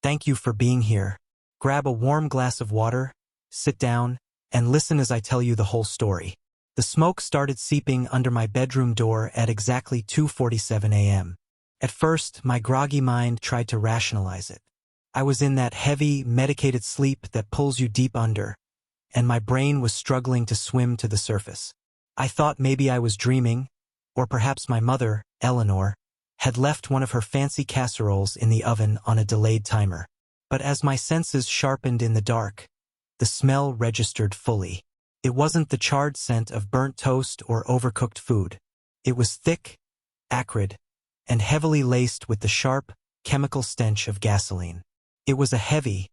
Thank you for being here. Grab a warm glass of water, sit down, and listen as I tell you the whole story. The smoke started seeping under my bedroom door at exactly 2:47 a.m. At first, my groggy mind tried to rationalize it. I was in that heavy, medicated sleep that pulls you deep under, and my brain was struggling to swim to the surface. I thought maybe I was dreaming, or perhaps my mother, Eleanor, had left one of her fancy casseroles in the oven on a delayed timer. But as my senses sharpened in the dark, the smell registered fully. It wasn't the charred scent of burnt toast or overcooked food. It was thick, acrid, and heavily laced with the sharp, chemical stench of gasoline. It was a heavy,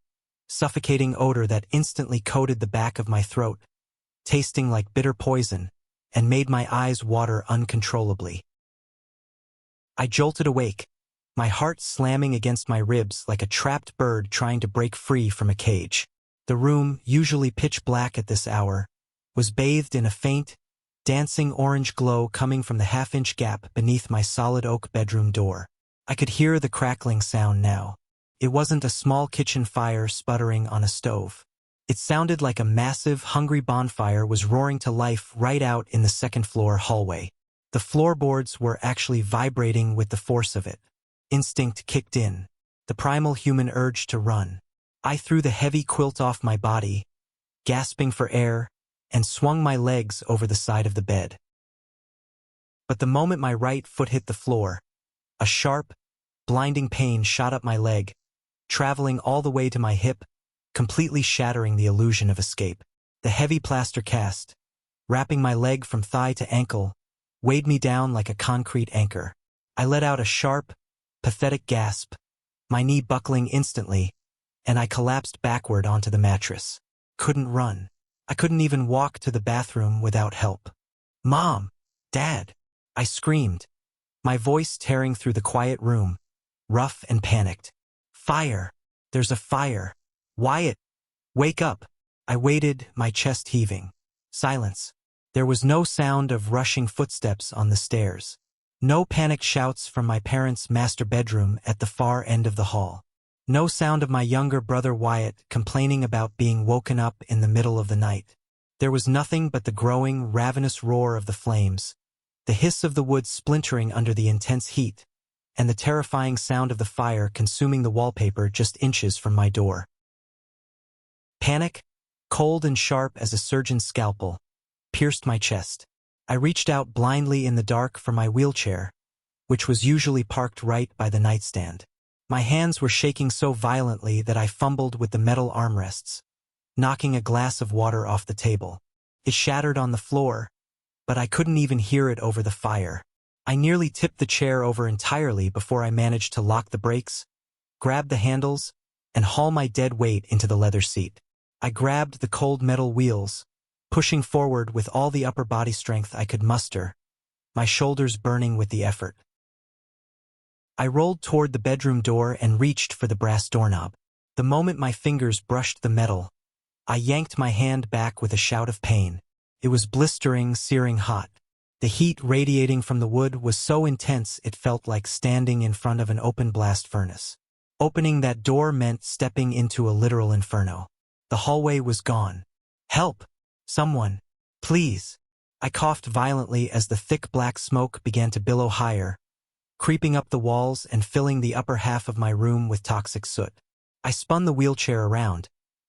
suffocating odor that instantly coated the back of my throat, tasting like bitter poison, and made my eyes water uncontrollably. I jolted awake, my heart slamming against my ribs like a trapped bird trying to break free from a cage. The room, usually pitch black at this hour, was bathed in a faint, dancing orange glow coming from the half-inch gap beneath my solid oak bedroom door. I could hear the crackling sound now. It wasn't a small kitchen fire sputtering on a stove. It sounded like a massive, hungry bonfire was roaring to life right out in the second-floor hallway. The floorboards were actually vibrating with the force of it. Instinct kicked in, the primal human urge to run. I threw the heavy quilt off my body, gasping for air, and swung my legs over the side of the bed. But the moment my right foot hit the floor, a sharp, blinding pain shot up my leg, traveling all the way to my hip, completely shattering the illusion of escape. The heavy plaster cast, wrapping my leg from thigh to ankle, weighed me down like a concrete anchor. I let out a sharp, pathetic gasp, my knee buckling instantly, and I collapsed backward onto the mattress. Couldn't run. I couldn't even walk to the bathroom without help. "Mom! Dad!" I screamed, my voice tearing through the quiet room, rough and panicked. "Fire! There's a fire! Wyatt! Wake up!" I waited, my chest heaving. Silence. There was no sound of rushing footsteps on the stairs. No panicked shouts from my parents' master bedroom at the far end of the hall. No sound of my younger brother Wyatt complaining about being woken up in the middle of the night. There was nothing but the growing, ravenous roar of the flames, the hiss of the wood splintering under the intense heat, and the terrifying sound of the fire consuming the wallpaper just inches from my door. Panic, cold and sharp as a surgeon's scalpel, pierced my chest. I reached out blindly in the dark for my wheelchair, which was usually parked right by the nightstand. My hands were shaking so violently that I fumbled with the metal armrests, knocking a glass of water off the table. It shattered on the floor, but I couldn't even hear it over the fire. I nearly tipped the chair over entirely before I managed to lock the brakes, grab the handles, and haul my dead weight into the leather seat. I grabbed the cold metal wheels, pushing forward with all the upper body strength I could muster, my shoulders burning with the effort. I rolled toward the bedroom door and reached for the brass doorknob. The moment my fingers brushed the metal, I yanked my hand back with a shout of pain. It was blistering, searing hot. The heat radiating from the wood was so intense it felt like standing in front of an open blast furnace. Opening that door meant stepping into a literal inferno. The hallway was gone. "Help! Someone! Please!" I coughed violently as the thick black smoke began to billow higher, creeping up the walls and filling the upper half of my room with toxic soot. I spun the wheelchair around,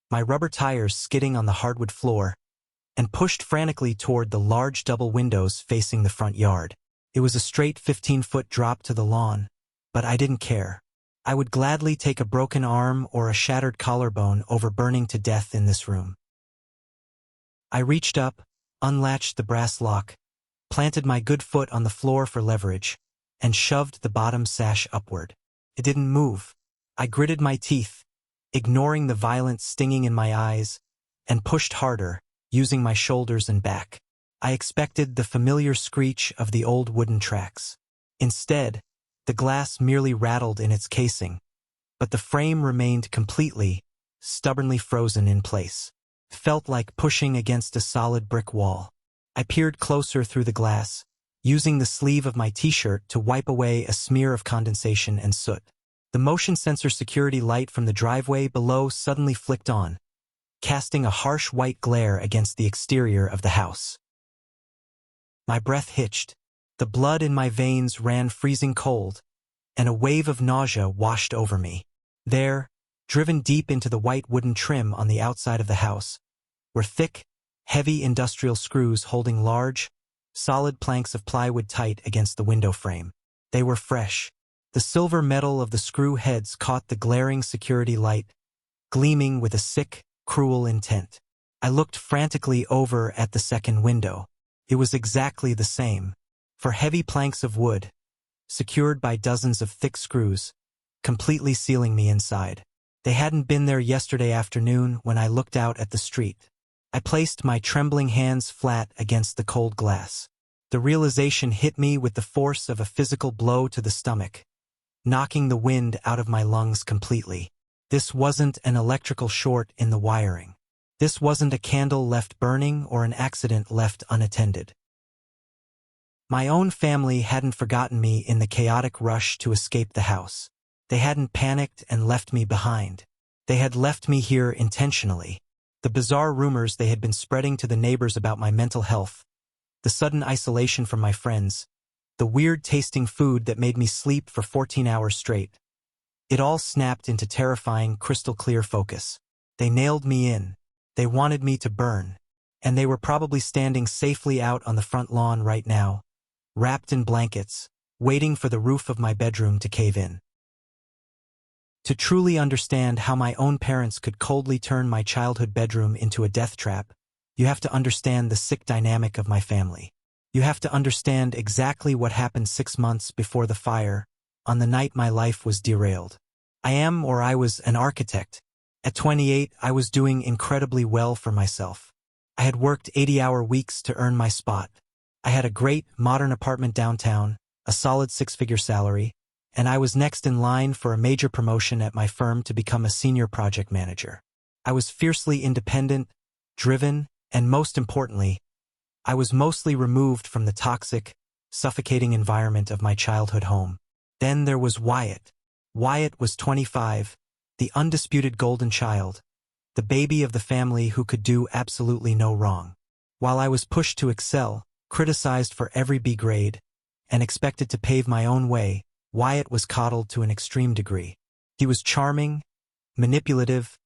my rubber tires skidding on the hardwood floor, and pushed frantically toward the large double windows facing the front yard. It was a straight 15-foot drop to the lawn, but I didn't care. I would gladly take a broken arm or a shattered collarbone over burning to death in this room. I reached up, unlatched the brass lock, planted my good foot on the floor for leverage, and shoved the bottom sash upward. It didn't move. I gritted my teeth, ignoring the violent stinging in my eyes, and pushed harder, using my shoulders and back. I expected the familiar screech of the old wooden tracks. Instead, the glass merely rattled in its casing, but the frame remained completely, stubbornly frozen in place. Felt like pushing against a solid brick wall. I peered closer through the glass, using the sleeve of my t-shirt to wipe away a smear of condensation and soot. The motion sensor security light from the driveway below suddenly flicked on, casting a harsh white glare against the exterior of the house. My breath hitched, the blood in my veins ran freezing cold, and a wave of nausea washed over me. There, driven deep into the white wooden trim on the outside of the house, were thick, heavy industrial screws holding large, solid planks of plywood tight against the window frame. They were fresh. The silver metal of the screw heads caught the glaring security light, gleaming with a sick, cruel intent. I looked frantically over at the second window. It was exactly the same. For heavy planks of wood, secured by dozens of thick screws, completely sealing me inside. They hadn't been there yesterday afternoon when I looked out at the street. I placed my trembling hands flat against the cold glass. The realization hit me with the force of a physical blow to the stomach, knocking the wind out of my lungs completely. This wasn't an electrical short in the wiring. This wasn't a candle left burning or an accident left unattended. My own family hadn't forgotten me in the chaotic rush to escape the house. They hadn't panicked and left me behind. They had left me here intentionally. The bizarre rumors they had been spreading to the neighbors about my mental health, the sudden isolation from my friends, the weird-tasting food that made me sleep for 14 hours straight. It all snapped into terrifying, crystal-clear focus. They nailed me in. They wanted me to burn. And they were probably standing safely out on the front lawn right now, wrapped in blankets, waiting for the roof of my bedroom to cave in. To truly understand how my own parents could coldly turn my childhood bedroom into a death trap, you have to understand the sick dynamic of my family. You have to understand exactly what happened 6 months before the fire, on the night my life was derailed. I was an architect. At 28, I was doing incredibly well for myself. I had worked 80-hour weeks to earn my spot. I had a great, modern apartment downtown, a solid 6-figure salary, and I was next in line for a major promotion at my firm to become a senior project manager. I was fiercely independent, driven, and most importantly, I was mostly removed from the toxic, suffocating environment of my childhood home. Then there was Wyatt. Wyatt was 25, the undisputed golden child, the baby of the family who could do absolutely no wrong. While I was pushed to excel, criticized for every B grade, and expected to pave my own way, Wyatt was coddled to an extreme degree. He was charming, manipulative,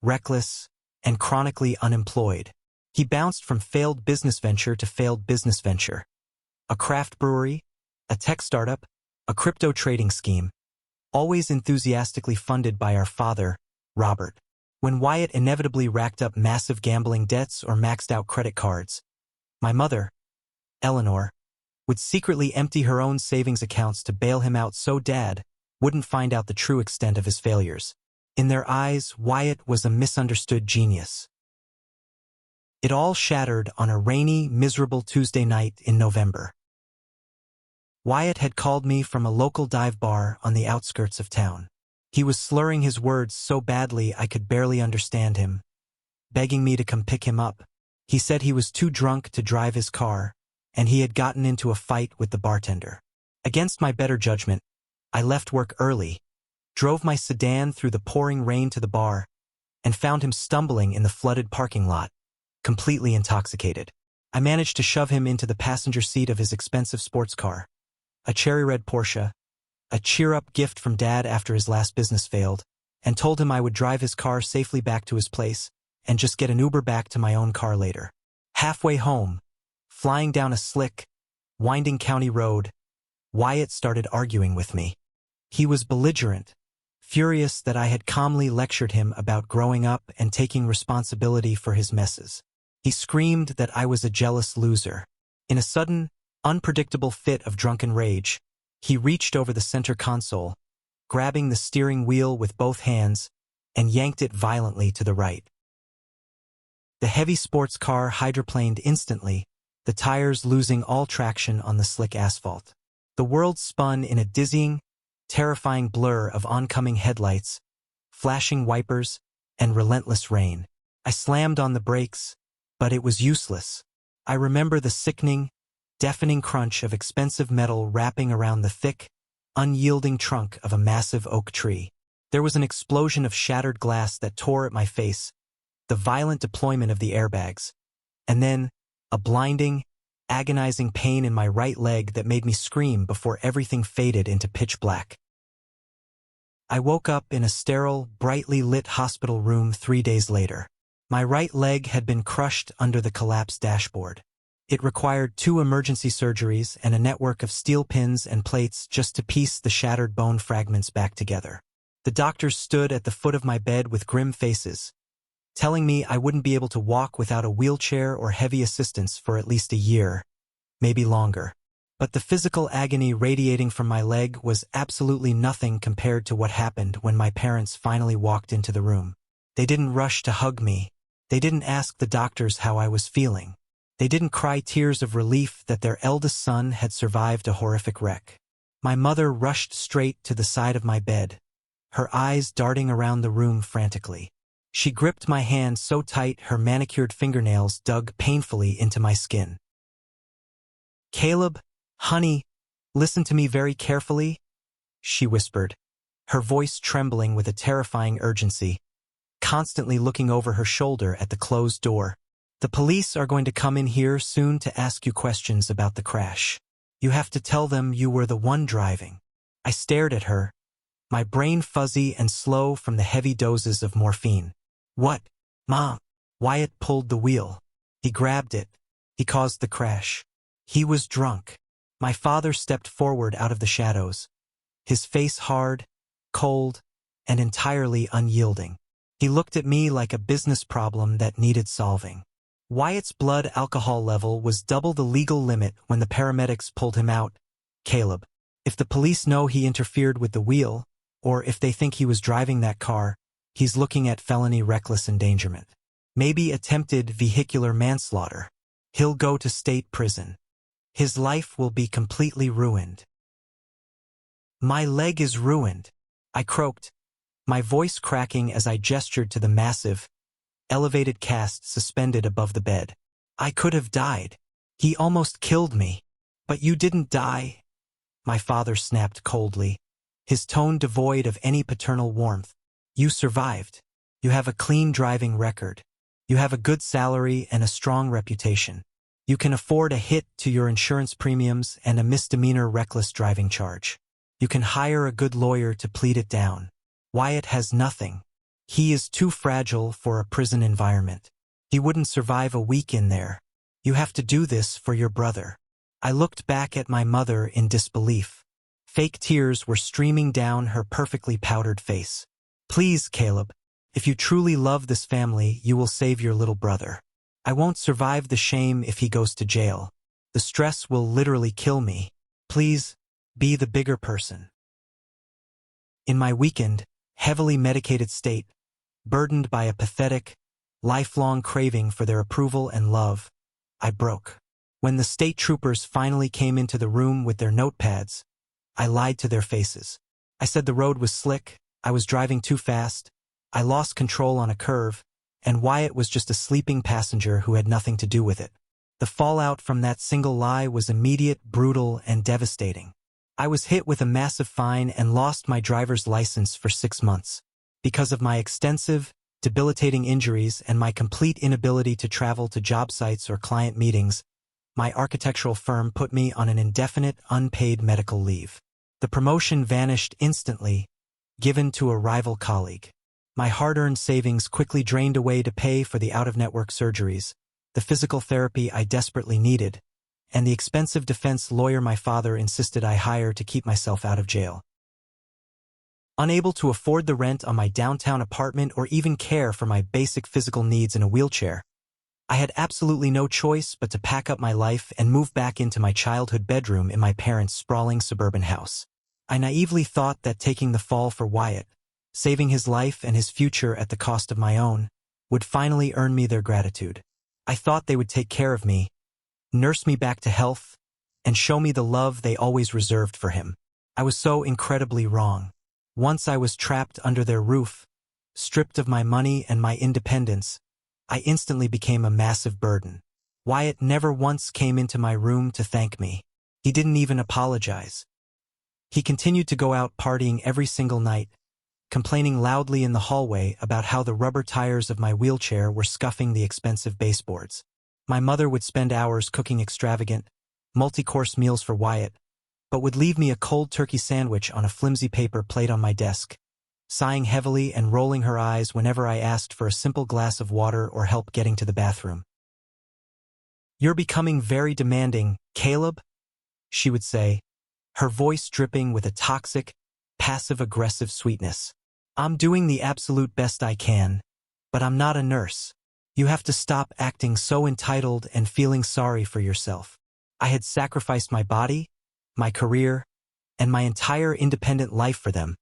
reckless, and chronically unemployed. He bounced from failed business venture to failed business venture. A craft brewery, a tech startup, a crypto trading scheme, always enthusiastically funded by our father, Robert. When Wyatt inevitably racked up massive gambling debts or maxed out credit cards, my mother, Eleanor, would secretly empty her own savings accounts to bail him out so Dad wouldn't find out the true extent of his failures. In their eyes, Wyatt was a misunderstood genius. It all shattered on a rainy, miserable Tuesday night in November. Wyatt had called me from a local dive bar on the outskirts of town. He was slurring his words so badly I could barely understand him, begging me to come pick him up. He said he was too drunk to drive his car, and he had gotten into a fight with the bartender. Against my better judgment, I left work early, drove my sedan through the pouring rain to the bar, and found him stumbling in the flooded parking lot, completely intoxicated. I managed to shove him into the passenger seat of his expensive sports car, a cherry red Porsche, a cheer-up gift from Dad after his last business failed, and told him I would drive his car safely back to his place and just get an Uber back to my own car later. Halfway home, flying down a slick, winding county road, Wyatt started arguing with me. He was belligerent, furious that I had calmly lectured him about growing up and taking responsibility for his messes. He screamed that I was a jealous loser. In a sudden, unpredictable fit of drunken rage, he reached over the center console, grabbing the steering wheel with both hands, and yanked it violently to the right. The heavy sports car hydroplaned instantly, the tires losing all traction on the slick asphalt. The world spun in a dizzying, terrifying blur of oncoming headlights, flashing wipers, and relentless rain. I slammed on the brakes, but it was useless. I remember the sickening, deafening crunch of expensive metal wrapping around the thick, unyielding trunk of a massive oak tree. There was an explosion of shattered glass that tore at my face, the violent deployment of the airbags, and then a blinding, agonizing pain in my right leg that made me scream before everything faded into pitch black. I woke up in a sterile, brightly lit hospital room 3 days later. My right leg had been crushed under the collapsed dashboard. It required 2 emergency surgeries and a network of steel pins and plates just to piece the shattered bone fragments back together. The doctors stood at the foot of my bed with grim faces, telling me I wouldn't be able to walk without a wheelchair or heavy assistance for at least a year, maybe longer. But the physical agony radiating from my leg was absolutely nothing compared to what happened when my parents finally walked into the room. They didn't rush to hug me. They didn't ask the doctors how I was feeling. They didn't cry tears of relief that their eldest son had survived a horrific wreck. My mother rushed straight to the side of my bed, her eyes darting around the room frantically. She gripped my hand so tight her manicured fingernails dug painfully into my skin. "Caleb, honey, listen to me very carefully," she whispered, her voice trembling with a terrifying urgency, constantly looking over her shoulder at the closed door. "The police are going to come in here soon to ask you questions about the crash. You have to tell them you were the one driving." I stared at her, my brain fuzzy and slow from the heavy doses of morphine. "What, Mom?" Wyatt pulled the wheel. He grabbed it. He caused the crash. He was drunk. My father stepped forward out of the shadows, his face hard, cold, and entirely unyielding. He looked at me like a business problem that needed solving. Wyatt's blood alcohol level was double the legal limit when the paramedics pulled him out. "Caleb, if the police know he interfered with the wheel, or if they think he was driving that car, he's looking at felony reckless endangerment. Maybe attempted vehicular manslaughter. He'll go to state prison. His life will be completely ruined." "My leg is ruined," I croaked, my voice cracking as I gestured to the massive, elevated cast suspended above the bed. "I could have died. He almost killed me." "But you didn't die," my father snapped coldly, his tone devoid of any paternal warmth. "You survived. You have a clean driving record. You have a good salary and a strong reputation. You can afford a hit to your insurance premiums and a misdemeanor reckless driving charge. You can hire a good lawyer to plead it down. Wyatt has nothing. He is too fragile for a prison environment. He wouldn't survive a week in there. You have to do this for your brother." I looked back at my mother in disbelief. Fake tears were streaming down her perfectly powdered face. "Please, Caleb, if you truly love this family, you will save your little brother. I won't survive the shame if he goes to jail. The stress will literally kill me. Please, be the bigger person." In my weakened, heavily medicated state, burdened by a pathetic, lifelong craving for their approval and love, I broke. When the state troopers finally came into the room with their notepads, I lied to their faces. I said the road was slick, I was driving too fast, I lost control on a curve, and Wyatt was just a sleeping passenger who had nothing to do with it. The fallout from that single lie was immediate, brutal, and devastating. I was hit with a massive fine and lost my driver's license for 6 months. Because of my extensive, debilitating injuries and my complete inability to travel to job sites or client meetings, my architectural firm put me on an indefinite, unpaid medical leave. The promotion vanished instantly, given to a rival colleague. My hard-earned savings quickly drained away to pay for the out-of-network surgeries, the physical therapy I desperately needed, and the expensive defense lawyer my father insisted I hire to keep myself out of jail. Unable to afford the rent on my downtown apartment or even care for my basic physical needs in a wheelchair, I had absolutely no choice but to pack up my life and move back into my childhood bedroom in my parents' sprawling suburban house. I naively thought that taking the fall for Wyatt, saving his life and his future at the cost of my own, would finally earn me their gratitude. I thought they would take care of me, nurse me back to health, and show me the love they always reserved for him. I was so incredibly wrong. Once I was trapped under their roof, stripped of my money and my independence, I instantly became a massive burden. Wyatt never once came into my room to thank me. He didn't even apologize. He continued to go out partying every single night, complaining loudly in the hallway about how the rubber tires of my wheelchair were scuffing the expensive baseboards. My mother would spend hours cooking extravagant, multi-course meals for Wyatt, but would leave me a cold turkey sandwich on a flimsy paper plate on my desk, sighing heavily and rolling her eyes whenever I asked for a simple glass of water or help getting to the bathroom. "You're becoming very demanding, Caleb," she would say, her voice dripping with a toxic, passive-aggressive sweetness. "I'm doing the absolute best I can, but I'm not a nurse. You have to stop acting so entitled and feeling sorry for yourself. I had sacrificed my body, my career, and my entire independent life for them,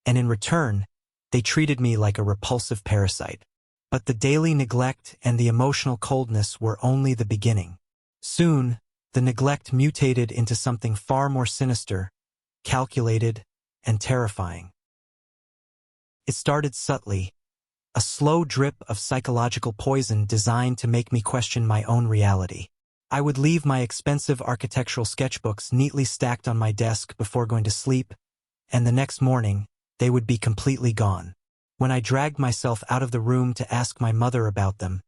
and in return, they treated me like a repulsive parasite. But the daily neglect and the emotional coldness were only the beginning. Soon, the neglect mutated into something far more sinister, calculated, and terrifying. It started subtly, a slow drip of psychological poison designed to make me question my own reality. I would leave my expensive architectural sketchbooks neatly stacked on my desk before going to sleep, and the next morning, they would be completely gone. When I dragged myself out of the room to ask my mother about them,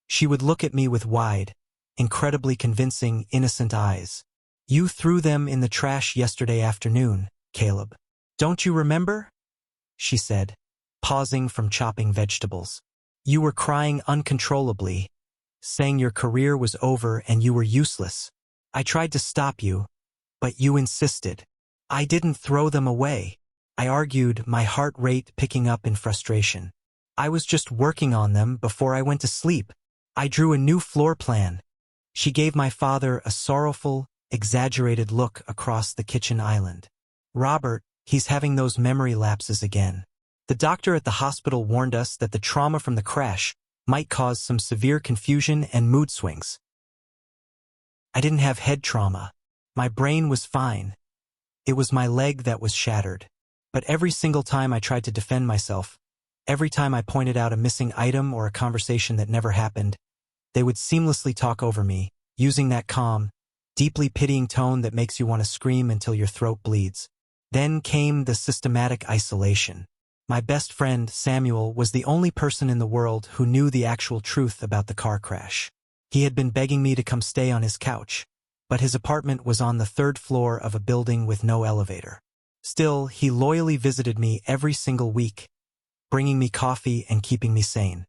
she would look at me with wide, incredibly convincing, innocent eyes. "You threw them in the trash yesterday afternoon, Caleb. Don't you remember?" she said, pausing from chopping vegetables. "You were crying uncontrollably, saying your career was over and you were useless. I tried to stop you, but you insisted. I didn't throw them away," I argued, my heart rate picking up in frustration. "I was just working on them before I went to sleep. I drew a new floor plan." She gave my father a sorrowful, exaggerated look across the kitchen island. "Robert, he's having those memory lapses again. The doctor at the hospital warned us that the trauma from the crash might cause some severe confusion and mood swings." I didn't have head trauma. My brain was fine. It was my leg that was shattered. But every single time I tried to defend myself, every time I pointed out a missing item or a conversation that never happened, they would seamlessly talk over me, using that calm, deeply pitying tone that makes you want to scream until your throat bleeds. Then came the systematic isolation. My best friend, Samuel, was the only person in the world who knew the actual truth about the car crash. He had been begging me to come stay on his couch, but his apartment was on the 3rd floor of a building with no elevator. Still, he loyally visited me every single week, bringing me coffee and keeping me sane.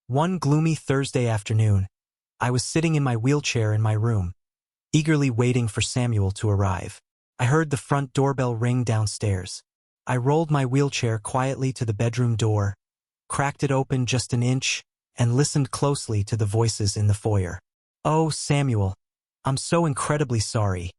One gloomy Thursday afternoon, I was sitting in my wheelchair in my room, eagerly waiting for Samuel to arrive. I heard the front doorbell ring downstairs. I rolled my wheelchair quietly to the bedroom door, cracked it open just an inch, and listened closely to the voices in the foyer. "Oh, Samuel, I'm so incredibly sorry,"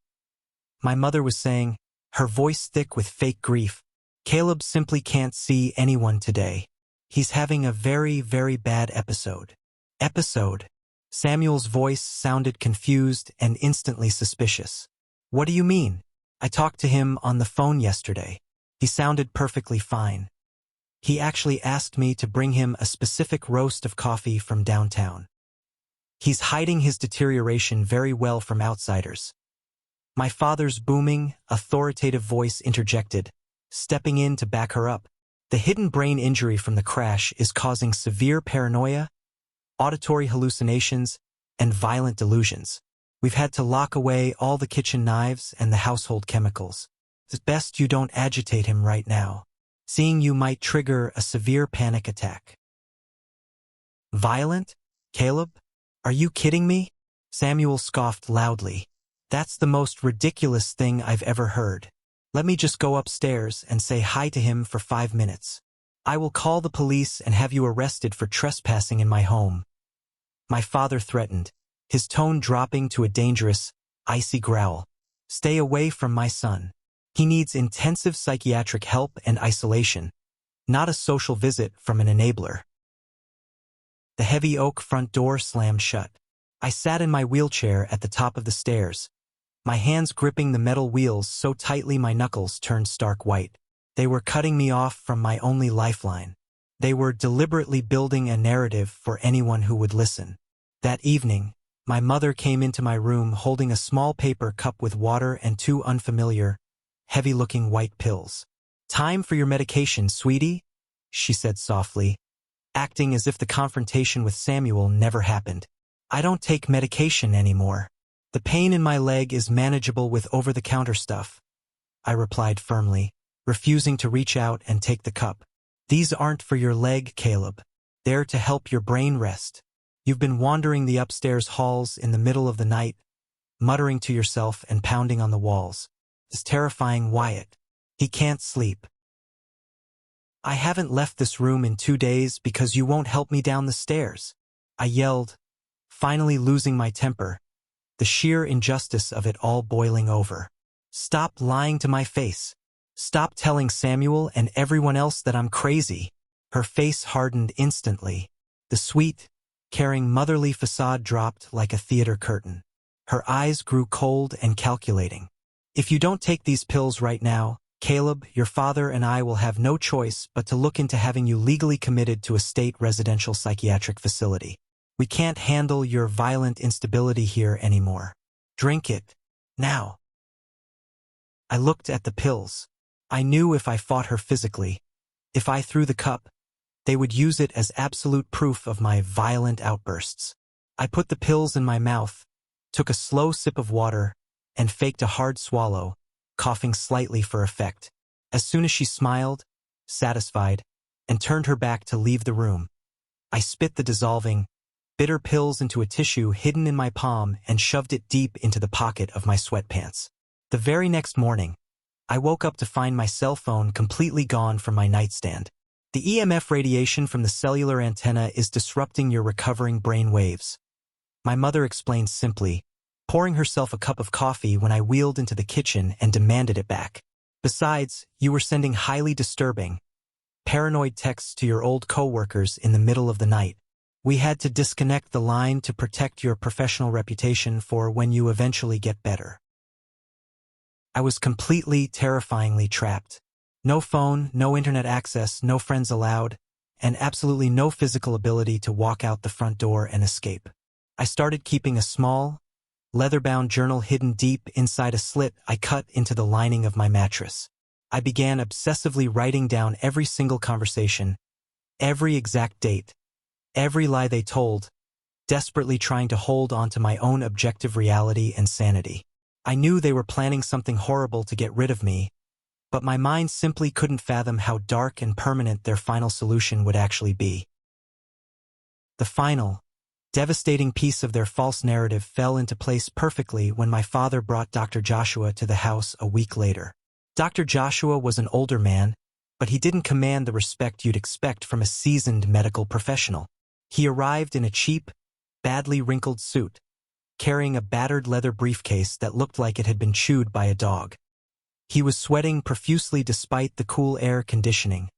my mother was saying, her voice thick with fake grief. "Caleb simply can't see anyone today. He's having a very, very bad episode." "Episode?" Samuel's voice sounded confused and instantly suspicious. "What do you mean? I talked to him on the phone yesterday. He sounded perfectly fine. He actually asked me to bring him a specific roast of coffee from downtown. He's hiding his deterioration very well from outsiders." My father's booming, authoritative voice interjected, stepping in to back her up. "The hidden brain injury from the crash is causing severe paranoia, auditory hallucinations, and violent delusions. We've had to lock away all the kitchen knives and the household chemicals. It's best you don't agitate him right now. Seeing you might trigger a severe panic attack." "Violent? Caleb? Are you kidding me?" Samuel scoffed loudly. "That's the most ridiculous thing I've ever heard. Let me just go upstairs and say hi to him for 5 minutes. I will call the police and have you arrested for trespassing in my home," my father threatened, his tone dropping to a dangerous, icy growl. "Stay away from my son. He needs intensive psychiatric help and isolation, not a social visit from an enabler." The heavy oak front door slammed shut. I sat in my wheelchair at the top of the stairs, my hands gripping the metal wheels so tightly my knuckles turned stark white. They were cutting me off from my only lifeline. They were deliberately building a narrative for anyone who would listen. That evening, My mother came into my room holding a small paper cup with water and two unfamiliar, heavy-looking white pills. "Time for your medication, sweetie," she said softly, acting as if the confrontation with Samuel never happened. "I don't take medication anymore. The pain in my leg is manageable with over-the-counter stuff," I replied firmly, refusing to reach out and take the cup. "These aren't for your leg, Caleb. They're to help your brain rest. You've been wandering the upstairs halls in the middle of the night, muttering to yourself and pounding on the walls. It's terrifying Wyatt. He can't sleep. I haven't left this room in 2 days because you won't help me down the stairs," I yelled, finally losing my temper, the sheer injustice of it all boiling over. "Stop lying to my face. Stop telling Samuel and everyone else that I'm crazy." Her face hardened instantly. The sweet, caring motherly facade dropped like a theater curtain. Her eyes grew cold and calculating. "If you don't take these pills right now, Caleb, your father and I will have no choice but to look into having you legally committed to a state residential psychiatric facility. We can't handle your violent instability here anymore. Drink it. Now." I looked at the pills. I knew if I fought her physically, if I threw the cup, they would use it as absolute proof of my violent outbursts. I put the pills in my mouth, took a slow sip of water, and faked a hard swallow, coughing slightly for effect. As soon as she smiled, satisfied, and turned her back to leave the room, I spit the dissolving, bitter pills into a tissue hidden in my palm and shoved it deep into the pocket of my sweatpants. The very next morning, I woke up to find my cell phone completely gone from my nightstand. "The EMF radiation from the cellular antenna is disrupting your recovering brain waves," my mother explained simply, pouring herself a cup of coffee when I wheeled into the kitchen and demanded it back. "Besides, you were sending highly disturbing, paranoid texts to your old co-workers in the middle of the night. We had to disconnect the line to protect your professional reputation for when you eventually get better." I was completely, terrifyingly trapped. No phone, no internet access, no friends allowed, and absolutely no physical ability to walk out the front door and escape. I started keeping a small, leather-bound journal hidden deep inside a slit I cut into the lining of my mattress. I began obsessively writing down every single conversation, every exact date, every lie they told, desperately trying to hold on to my own objective reality and sanity. I knew they were planning something horrible to get rid of me, but my mind simply couldn't fathom how dark and permanent their final solution would actually be. The final, devastating piece of their false narrative fell into place perfectly when my father brought Dr. Joshua to the house a week later. Dr. Joshua was an older man, but he didn't command the respect you'd expect from a seasoned medical professional. He arrived in a cheap, badly wrinkled suit, carrying a battered leather briefcase that looked like it had been chewed by a dog. He was sweating profusely despite the cool air conditioning,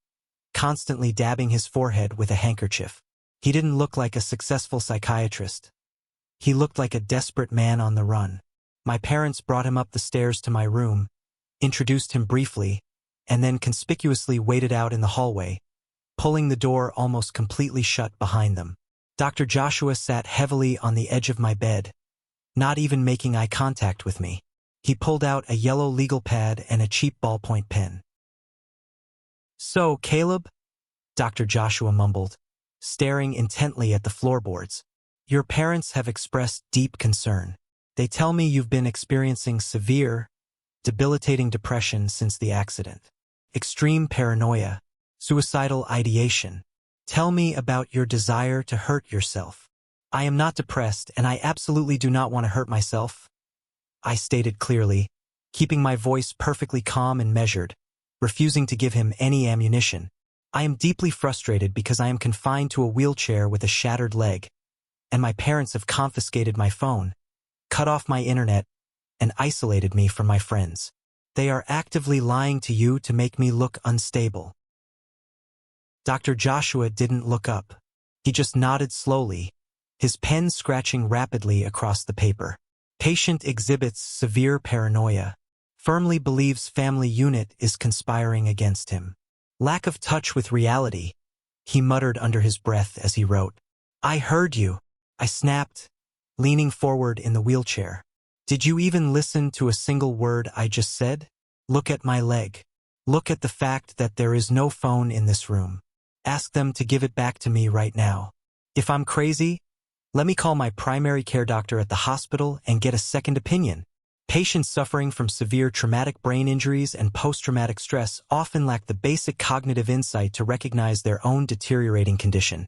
constantly dabbing his forehead with a handkerchief. He didn't look like a successful psychiatrist. He looked like a desperate man on the run. My parents brought him up the stairs to my room, introduced him briefly, and then conspicuously waited out in the hallway, pulling the door almost completely shut behind them. Dr. Joshua sat heavily on the edge of my bed, not even making eye contact with me. He pulled out a yellow legal pad and a cheap ballpoint pen. "So, Caleb," Dr. Joshua mumbled, staring intently at the floorboards, "your parents have expressed deep concern. They tell me you've been experiencing severe, debilitating depression since the accident, extreme paranoia, suicidal ideation. Tell me about your desire to hurt yourself." "I am not depressed, and I absolutely do not want to hurt myself," I stated clearly, keeping my voice perfectly calm and measured, refusing to give him any ammunition. "I am deeply frustrated because I am confined to a wheelchair with a shattered leg, and my parents have confiscated my phone, cut off my internet, and isolated me from my friends. They are actively lying to you to make me look unstable." Dr. Joshua didn't look up. He just nodded slowly, his pen scratching rapidly across the paper. "Patient exhibits severe paranoia. Firmly believes family unit is conspiring against him. Lack of touch with reality," he muttered under his breath as he wrote. "I heard you," I snapped, leaning forward in the wheelchair. Did you even listen to a single word I just said? Look at my leg. Look at the fact that there is no phone in this room. Ask them to give it back to me right now. If I'm crazy, let me call my primary care doctor at the hospital and get a second opinion. Patients suffering from severe traumatic brain injuries and post-traumatic stress often lack the basic cognitive insight to recognize their own deteriorating condition.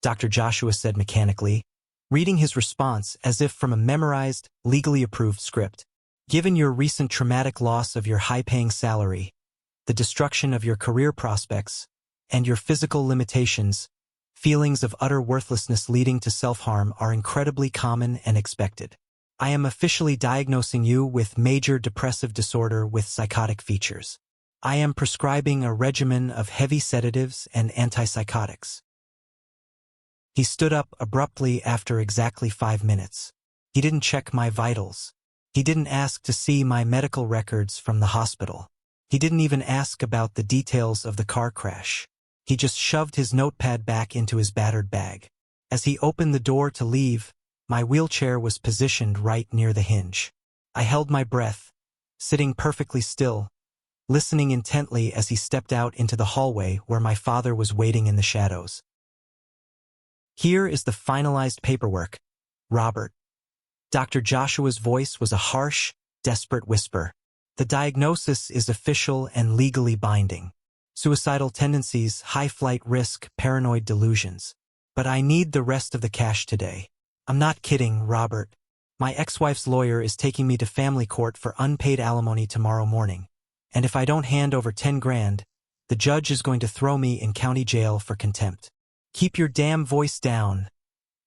Dr. Joshua said mechanically, reading his response as if from a memorized, legally approved script. Given your recent traumatic loss of your high-paying salary, the destruction of your career prospects, and your physical limitations, feelings of utter worthlessness leading to self-harm are incredibly common and expected. I am officially diagnosing you with major depressive disorder with psychotic features. I am prescribing a regimen of heavy sedatives and antipsychotics. He stood up abruptly after exactly 5 minutes. He didn't check my vitals. He didn't ask to see my medical records from the hospital. He didn't even ask about the details of the car crash. He just shoved his notepad back into his battered bag. As he opened the door to leave, my wheelchair was positioned right near the hinge. I held my breath, sitting perfectly still, listening intently as he stepped out into the hallway where my father was waiting in the shadows. Here is the finalized paperwork, Robert. Dr. Joshua's voice was a harsh, desperate whisper. The diagnosis is official and legally binding. Suicidal tendencies, high flight risk, paranoid delusions. But I need the rest of the cash today. I'm not kidding, Robert. My ex-wife's lawyer is taking me to family court for unpaid alimony tomorrow morning. And if I don't hand over 10 grand, the judge is going to throw me in county jail for contempt. Keep your damn voice down.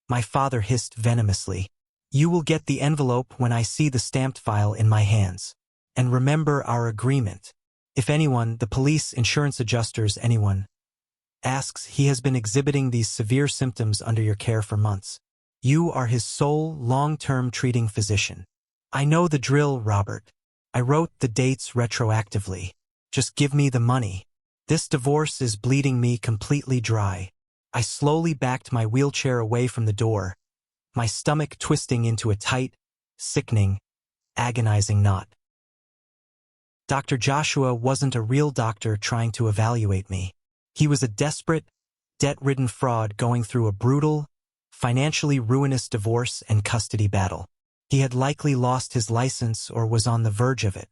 My father hissed venomously. You will get the envelope when I see the stamped file in my hands. And remember our agreement. If anyone, the police, insurance adjusters, anyone, asks, he has been exhibiting these severe symptoms under your care for months. You are his sole, long-term treating physician. I know the drill, Robert. I wrote the dates retroactively. Just give me the money. This divorce is bleeding me completely dry. I slowly backed my wheelchair away from the door, my stomach twisting into a tight, sickening, agonizing knot. Dr. Joshua wasn't a real doctor trying to evaluate me. He was a desperate, debt-ridden fraud going through a brutal, financially ruinous divorce and custody battle. He had likely lost his license or was on the verge of it.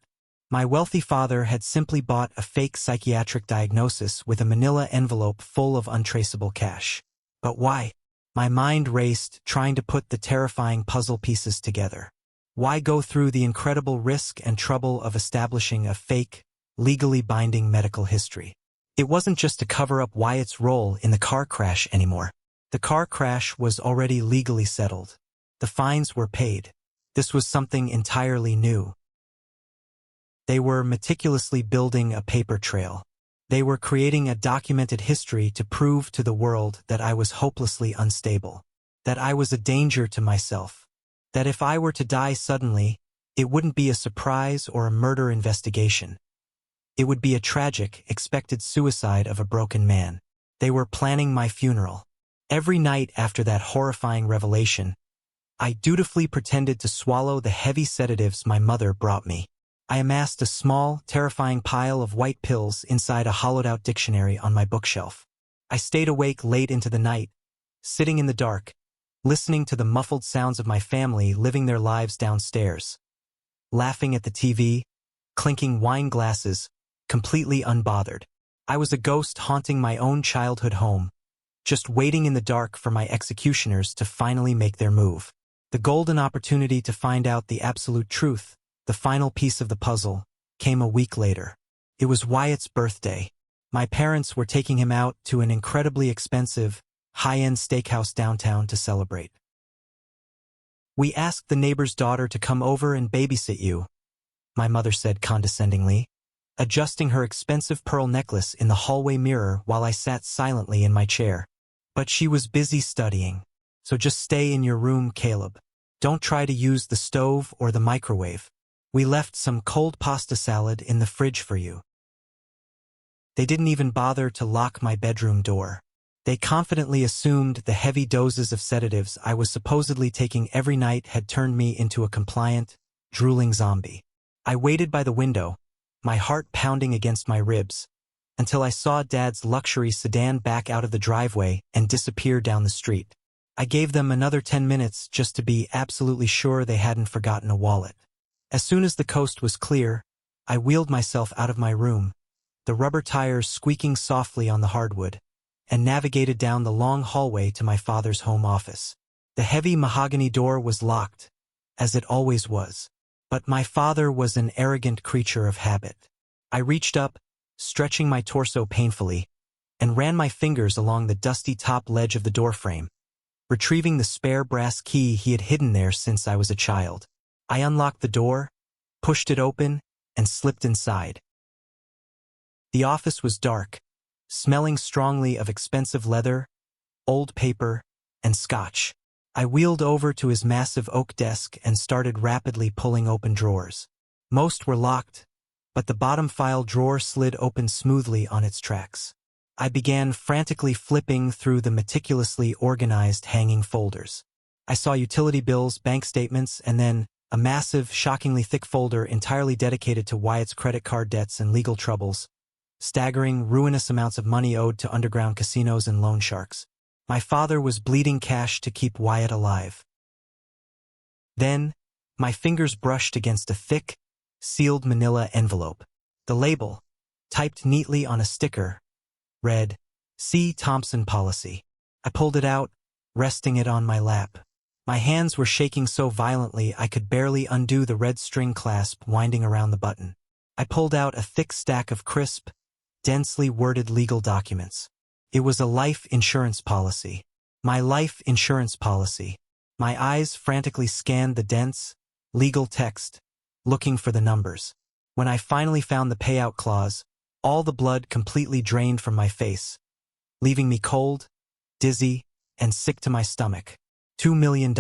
My wealthy father had simply bought a fake psychiatric diagnosis with a manila envelope full of untraceable cash. But why? My mind raced, trying to put the terrifying puzzle pieces together. Why go through the incredible risk and trouble of establishing a fake, legally binding medical history? It wasn't just to cover up Wyatt's role in the car crash anymore. The car crash was already legally settled. The fines were paid. This was something entirely new. They were meticulously building a paper trail. They were creating a documented history to prove to the world that I was hopelessly unstable, that I was a danger to myself, that if I were to die suddenly, it wouldn't be a surprise or a murder investigation. It would be a tragic, expected suicide of a broken man. They were planning my funeral. Every night after that horrifying revelation, I dutifully pretended to swallow the heavy sedatives my mother brought me. I amassed a small, terrifying pile of white pills inside a hollowed-out dictionary on my bookshelf. I stayed awake late into the night, sitting in the dark, listening to the muffled sounds of my family living their lives downstairs, laughing at the TV, clinking wine glasses, completely unbothered. I was a ghost haunting my own childhood home, just waiting in the dark for my executioners to finally make their move. The golden opportunity to find out the absolute truth, the final piece of the puzzle, came a week later. It was Wyatt's birthday. My parents were taking him out to an incredibly expensive, high-end steakhouse downtown to celebrate. We asked the neighbor's daughter to come over and babysit you, my mother said condescendingly, adjusting her expensive pearl necklace in the hallway mirror while I sat silently in my chair. But she was busy studying, so just stay in your room, Caleb. Don't try to use the stove or the microwave. We left some cold pasta salad in the fridge for you. They didn't even bother to lock my bedroom door. They confidently assumed the heavy doses of sedatives I was supposedly taking every night had turned me into a compliant, drooling zombie. I waited by the window, my heart pounding against my ribs, until I saw Dad's luxury sedan back out of the driveway and disappear down the street. I gave them another 10 minutes just to be absolutely sure they hadn't forgotten a wallet. As soon as the coast was clear, I wheeled myself out of my room, the rubber tires squeaking softly on the hardwood, and navigated down the long hallway to my father's home office. The heavy mahogany door was locked, as it always was. But my father was an arrogant creature of habit. I reached up, stretching my torso painfully, and ran my fingers along the dusty top ledge of the doorframe, retrieving the spare brass key he had hidden there since I was a child. I unlocked the door, pushed it open, and slipped inside. The office was dark, smelling strongly of expensive leather, old paper, and scotch. I wheeled over to his massive oak desk and started rapidly pulling open drawers. Most were locked, but the bottom file drawer slid open smoothly on its tracks. I began frantically flipping through the meticulously organized hanging folders. I saw utility bills, bank statements, and then a massive, shockingly thick folder entirely dedicated to Wyatt's credit card debts and legal troubles, staggering, ruinous amounts of money owed to underground casinos and loan sharks. My father was bleeding cash to keep Wyatt alive. Then, my fingers brushed against a thick, sealed manila envelope. The label, typed neatly on a sticker, read, C. Thompson Policy. I pulled it out, resting it on my lap. My hands were shaking so violently I could barely undo the red string clasp winding around the button. I pulled out a thick stack of crisp, densely worded legal documents. It was a life insurance policy. My life insurance policy. My eyes frantically scanned the dense, legal text, looking for the numbers. When I finally found the payout clause, all the blood completely drained from my face, leaving me cold, dizzy, and sick to my stomach. $2 million.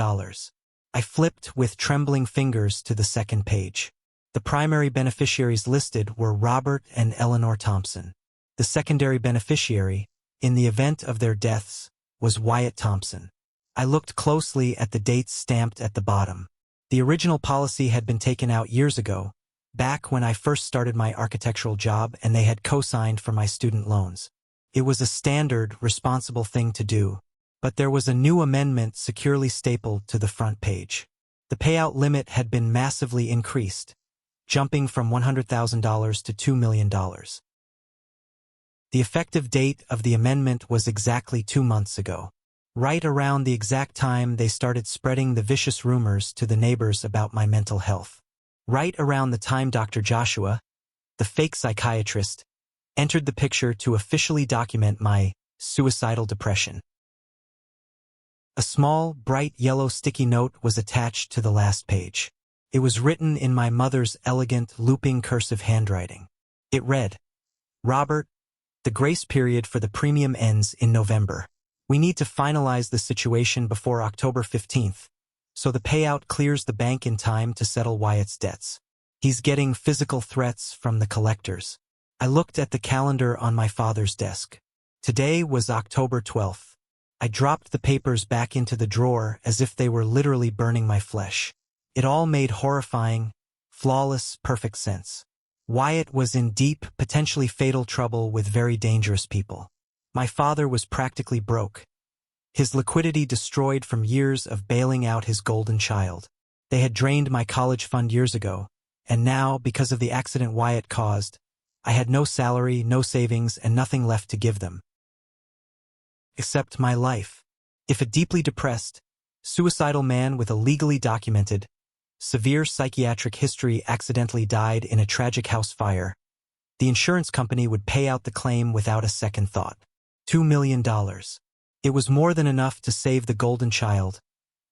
I flipped with trembling fingers to the second page. The primary beneficiaries listed were Robert and Eleanor Thompson. The secondary beneficiary, in the event of their deaths, was Wyatt Thompson. I looked closely at the dates stamped at the bottom. The original policy had been taken out years ago, back when I first started my architectural job and they had co-signed for my student loans. It was a standard, responsible thing to do, but there was a new amendment securely stapled to the front page. The payout limit had been massively increased, jumping from $100,000 to $2 million. The effective date of the amendment was exactly 2 months ago, right around the exact time they started spreading the vicious rumors to the neighbors about my mental health. Right around the time Dr. Joshua, the fake psychiatrist, entered the picture to officially document my suicidal depression. A small, bright yellow sticky note was attached to the last page. It was written in my mother's elegant, looping cursive handwriting. It read, Robert, the grace period for the premium ends in November. We need to finalize the situation before October 15th, so the payout clears the bank in time to settle Wyatt's debts. He's getting physical threats from the collectors. I looked at the calendar on my father's desk. Today was October 12th. I dropped the papers back into the drawer as if they were literally burning my flesh. It all made horrifying, flawless, perfect sense. Wyatt was in deep, potentially fatal trouble with very dangerous people. My father was practically broke, his liquidity destroyed from years of bailing out his golden child. They had drained my college fund years ago, and now, because of the accident Wyatt caused, I had no salary, no savings, and nothing left to give them. Except my life. If a deeply depressed, suicidal man with a legally documented, severe psychiatric history accidentally died in a tragic house fire, the insurance company would pay out the claim without a second thought. $2 million. It was more than enough to save the golden child,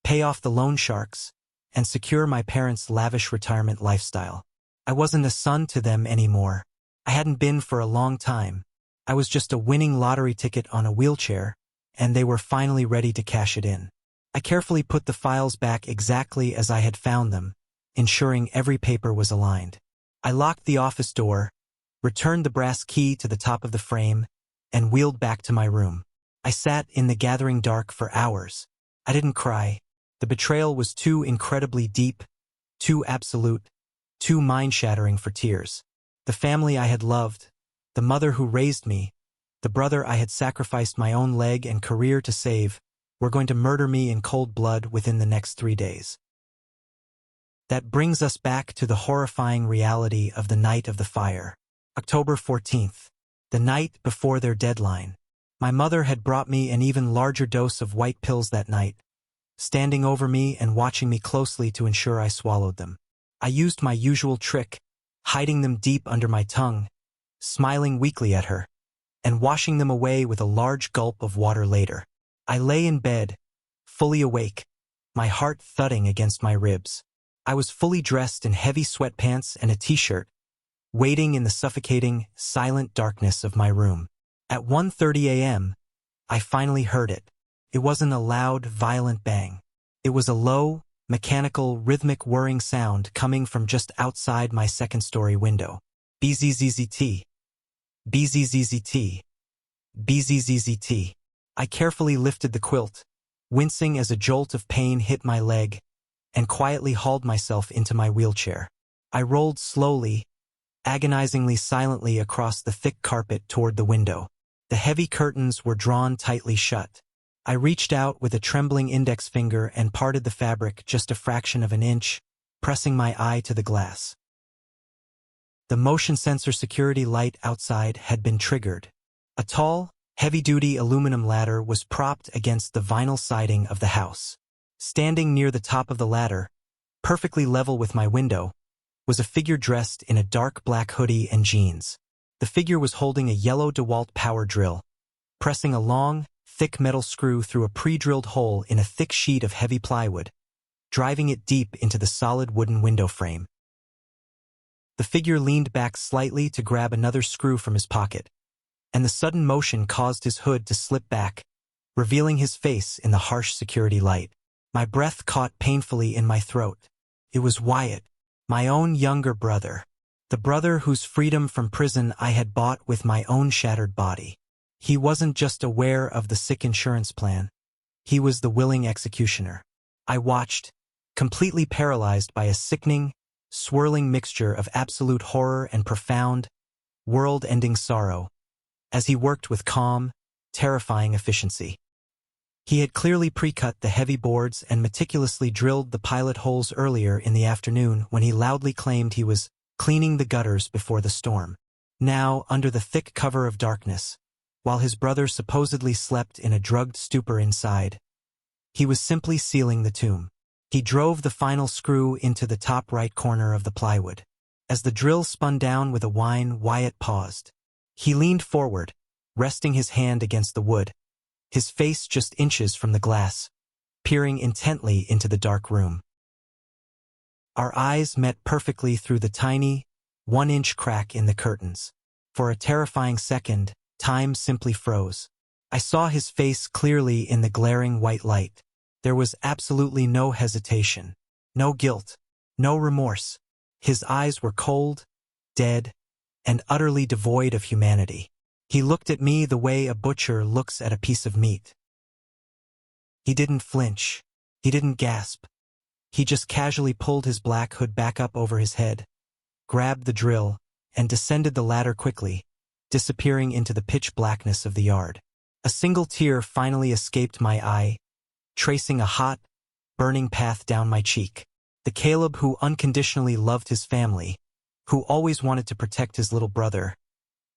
pay off the loan sharks, and secure my parents' lavish retirement lifestyle. I wasn't a son to them anymore. I hadn't been for a long time. I was just a winning lottery ticket on a wheelchair, and they were finally ready to cash it in. I carefully put the files back exactly as I had found them, ensuring every paper was aligned. I locked the office door, returned the brass key to the top of the frame, and wheeled back to my room. I sat in the gathering dark for hours. I didn't cry. The betrayal was too incredibly deep, too absolute, too mind-shattering for tears. The family I had loved, the mother who raised me, the brother I had sacrificed my own leg and career to save, were going to murder me in cold blood within the next 3 days. That brings us back to the horrifying reality of the night of the fire. October 14th, the night before their deadline. My mother had brought me an even larger dose of white pills that night, standing over me and watching me closely to ensure I swallowed them. I used my usual trick, hiding them deep under my tongue, smiling weakly at her, and washing them away with a large gulp of water later. I lay in bed, fully awake, my heart thudding against my ribs. I was fully dressed in heavy sweatpants and a t-shirt, waiting in the suffocating, silent darkness of my room. At 1:30 a.m., I finally heard it. It wasn't a loud, violent bang. It was a low, mechanical, rhythmic whirring sound coming from just outside my second-story window. Bzzzt. Bzzzt. Bzzzt. I carefully lifted the quilt, wincing as a jolt of pain hit my leg, and quietly hauled myself into my wheelchair. I rolled slowly, agonizingly silently across the thick carpet toward the window. The heavy curtains were drawn tightly shut. I reached out with a trembling index finger and parted the fabric just a fraction of an inch, pressing my eye to the glass. The motion sensor security light outside had been triggered. A tall, heavy-duty aluminum ladder was propped against the vinyl siding of the house. Standing near the top of the ladder, perfectly level with my window, was a figure dressed in a dark black hoodie and jeans. The figure was holding a yellow DeWalt power drill, pressing a long, thick metal screw through a pre-drilled hole in a thick sheet of heavy plywood, driving it deep into the solid wooden window frame. The figure leaned back slightly to grab another screw from his pocket, and the sudden motion caused his hood to slip back, revealing his face in the harsh security light. My breath caught painfully in my throat. It was Wyatt, my own younger brother, the brother whose freedom from prison I had bought with my own shattered body. He wasn't just aware of the sick insurance plan. He was the willing executioner. I watched, completely paralyzed by a sickening, swirling mixture of absolute horror and profound, world-ending sorrow, as he worked with calm, terrifying efficiency. He had clearly pre-cut the heavy boards and meticulously drilled the pilot holes earlier in the afternoon when he loudly claimed he was cleaning the gutters before the storm. Now, under the thick cover of darkness, while his brother supposedly slept in a drugged stupor inside, he was simply sealing the tomb. He drove the final screw into the top right corner of the plywood. As the drill spun down with a whine, Wyatt paused. He leaned forward, resting his hand against the wood, his face just inches from the glass, peering intently into the dark room. Our eyes met perfectly through the tiny, 1-inch crack in the curtains. For a terrifying second, time simply froze. I saw his face clearly in the glaring white light. There was absolutely no hesitation, no guilt, no remorse. His eyes were cold, dead, and utterly devoid of humanity. He looked at me the way a butcher looks at a piece of meat. He didn't flinch. He didn't gasp. He just casually pulled his black hood back up over his head, grabbed the drill, and descended the ladder quickly, disappearing into the pitch blackness of the yard. A single tear finally escaped my eye, tracing a hot, burning path down my cheek. The Caleb who unconditionally loved his family, who always wanted to protect his little brother,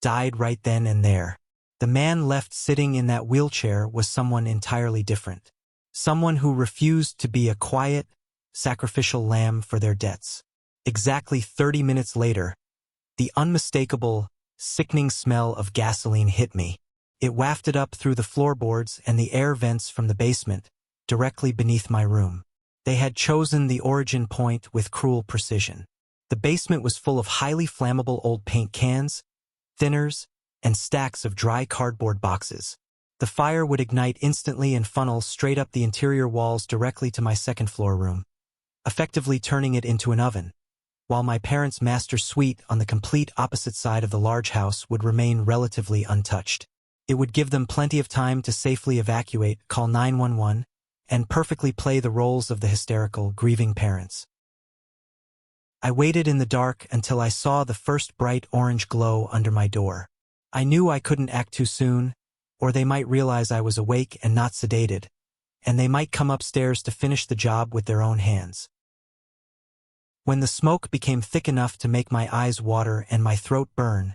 died right then and there. The man left sitting in that wheelchair was someone entirely different. Someone who refused to be a quiet, sacrificial lamb for their debts. Exactly 30 minutes later, the unmistakable, sickening smell of gasoline hit me. It wafted up through the floorboards and the air vents from the basement, directly beneath my room. They had chosen the origin point with cruel precision. The basement was full of highly flammable old paint cans, thinners, and stacks of dry cardboard boxes. The fire would ignite instantly and funnel straight up the interior walls directly to my second-floor room, effectively turning it into an oven, while my parents' master suite on the complete opposite side of the large house would remain relatively untouched. It would give them plenty of time to safely evacuate, call 911, and perfectly play the roles of the hysterical, grieving parents. I waited in the dark until I saw the first bright orange glow under my door. I knew I couldn't act too soon, or they might realize I was awake and not sedated, and they might come upstairs to finish the job with their own hands. When the smoke became thick enough to make my eyes water and my throat burn,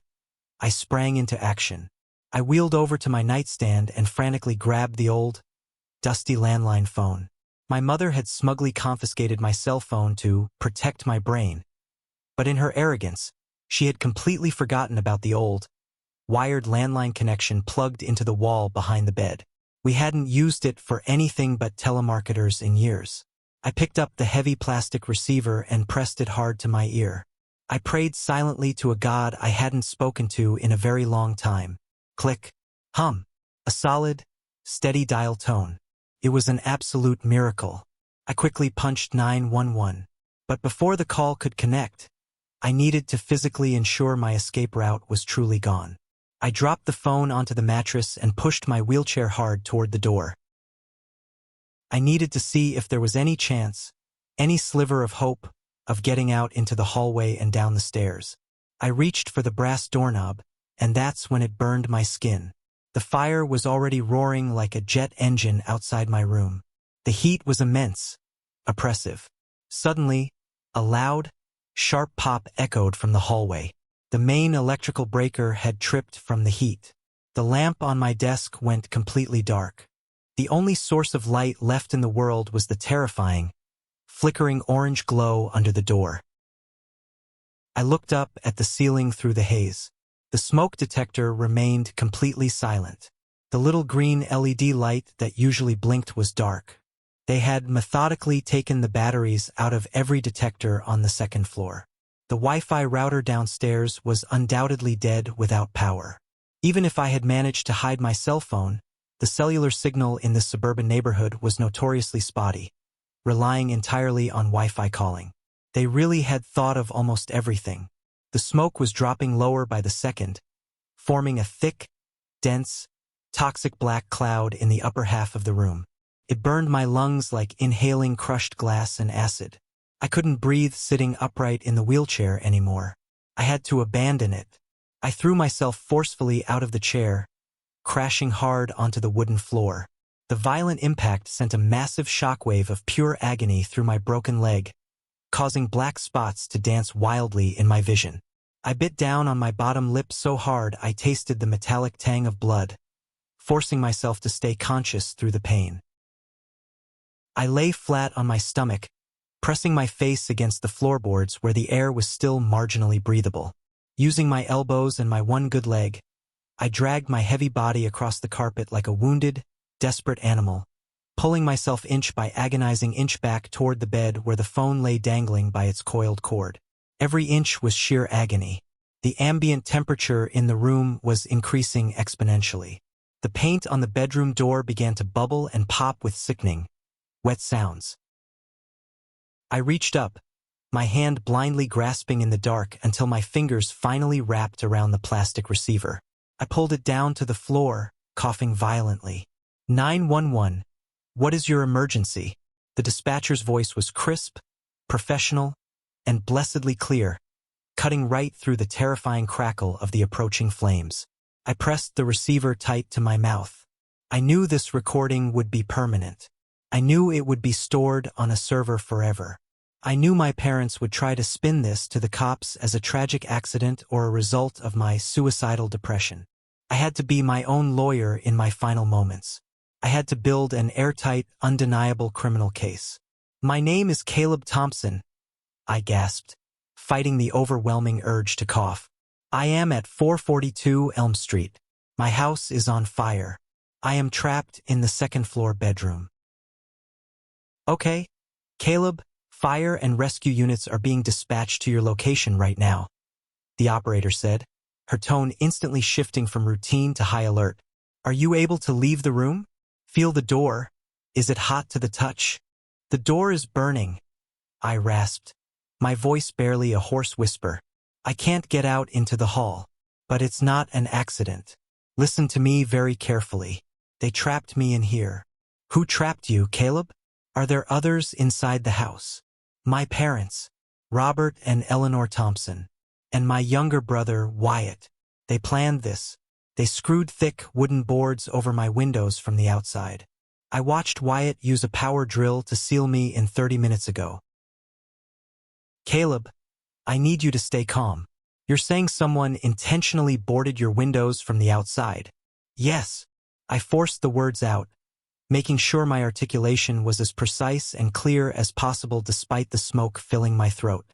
I sprang into action. I wheeled over to my nightstand and frantically grabbed the old, dusty landline phone. My mother had smugly confiscated my cell phone to protect my brain, but in her arrogance, she had completely forgotten about the old, wired landline connection plugged into the wall behind the bed. We hadn't used it for anything but telemarketers in years. I picked up the heavy plastic receiver and pressed it hard to my ear. I prayed silently to a God I hadn't spoken to in a very long time. Click. Hum. A solid, steady dial tone. It was an absolute miracle. I quickly punched 911. But before the call could connect, I needed to physically ensure my escape route was truly gone. I dropped the phone onto the mattress and pushed my wheelchair hard toward the door. I needed to see if there was any chance, any sliver of hope, of getting out into the hallway and down the stairs. I reached for the brass doorknob, and that's when it burned my skin. The fire was already roaring like a jet engine outside my room. The heat was immense, oppressive. Suddenly, a loud, sharp pop echoed from the hallway. The main electrical breaker had tripped from the heat. The lamp on my desk went completely dark. The only source of light left in the world was the terrifying, flickering orange glow under the door. I looked up at the ceiling through the haze. The smoke detector remained completely silent. The little green LED light that usually blinked was dark. They had methodically taken the batteries out of every detector on the second floor. The Wi-Fi router downstairs was undoubtedly dead without power. Even if I had managed to hide my cell phone, the cellular signal in this suburban neighborhood was notoriously spotty, relying entirely on Wi-Fi calling. They really had thought of almost everything. The smoke was dropping lower by the second, forming a thick, dense, toxic black cloud in the upper half of the room. It burned my lungs like inhaling crushed glass and acid. I couldn't breathe sitting upright in the wheelchair anymore. I had to abandon it. I threw myself forcefully out of the chair, crashing hard onto the wooden floor. The violent impact sent a massive shockwave of pure agony through my broken leg, causing black spots to dance wildly in my vision. I bit down on my bottom lip so hard I tasted the metallic tang of blood, forcing myself to stay conscious through the pain. I lay flat on my stomach, pressing my face against the floorboards where the air was still marginally breathable. Using my elbows and my one good leg, I dragged my heavy body across the carpet like a wounded, desperate animal, pulling myself inch by agonizing inch back toward the bed where the phone lay dangling by its coiled cord. Every inch was sheer agony. The ambient temperature in the room was increasing exponentially. The paint on the bedroom door began to bubble and pop with sickening, wet sounds. I reached up, my hand blindly grasping in the dark until my fingers finally wrapped around the plastic receiver. I pulled it down to the floor, coughing violently. 911. What is your emergency? The dispatcher's voice was crisp, professional, and blessedly clear, cutting right through the terrifying crackle of the approaching flames. I pressed the receiver tight to my mouth. I knew this recording would be permanent. I knew it would be stored on a server forever. I knew my parents would try to spin this to the cops as a tragic accident or a result of my suicidal depression. I had to be my own lawyer in my final moments. I had to build an airtight, undeniable criminal case. My name is Caleb Thompson, I gasped, fighting the overwhelming urge to cough. I am at 442 Elm Street. My house is on fire. I am trapped in the second-floor bedroom. Okay, Caleb, fire and rescue units are being dispatched to your location right now, the operator said, her tone instantly shifting from routine to high alert. Are you able to leave the room? Feel the door. Is it hot to the touch? The door is burning, I rasped, my voice barely a hoarse whisper. I can't get out into the hall. But it's not an accident. Listen to me very carefully. They trapped me in here. Who trapped you, Caleb? Are there others inside the house? My parents, Robert and Eleanor Thompson, and my younger brother, Wyatt. They planned this. They screwed thick wooden boards over my windows from the outside. I watched Wyatt use a power drill to seal me in 30 minutes ago. Caleb, I need you to stay calm. You're saying someone intentionally boarded your windows from the outside. Yes. I forced the words out, making sure my articulation was as precise and clear as possible despite the smoke filling my throat.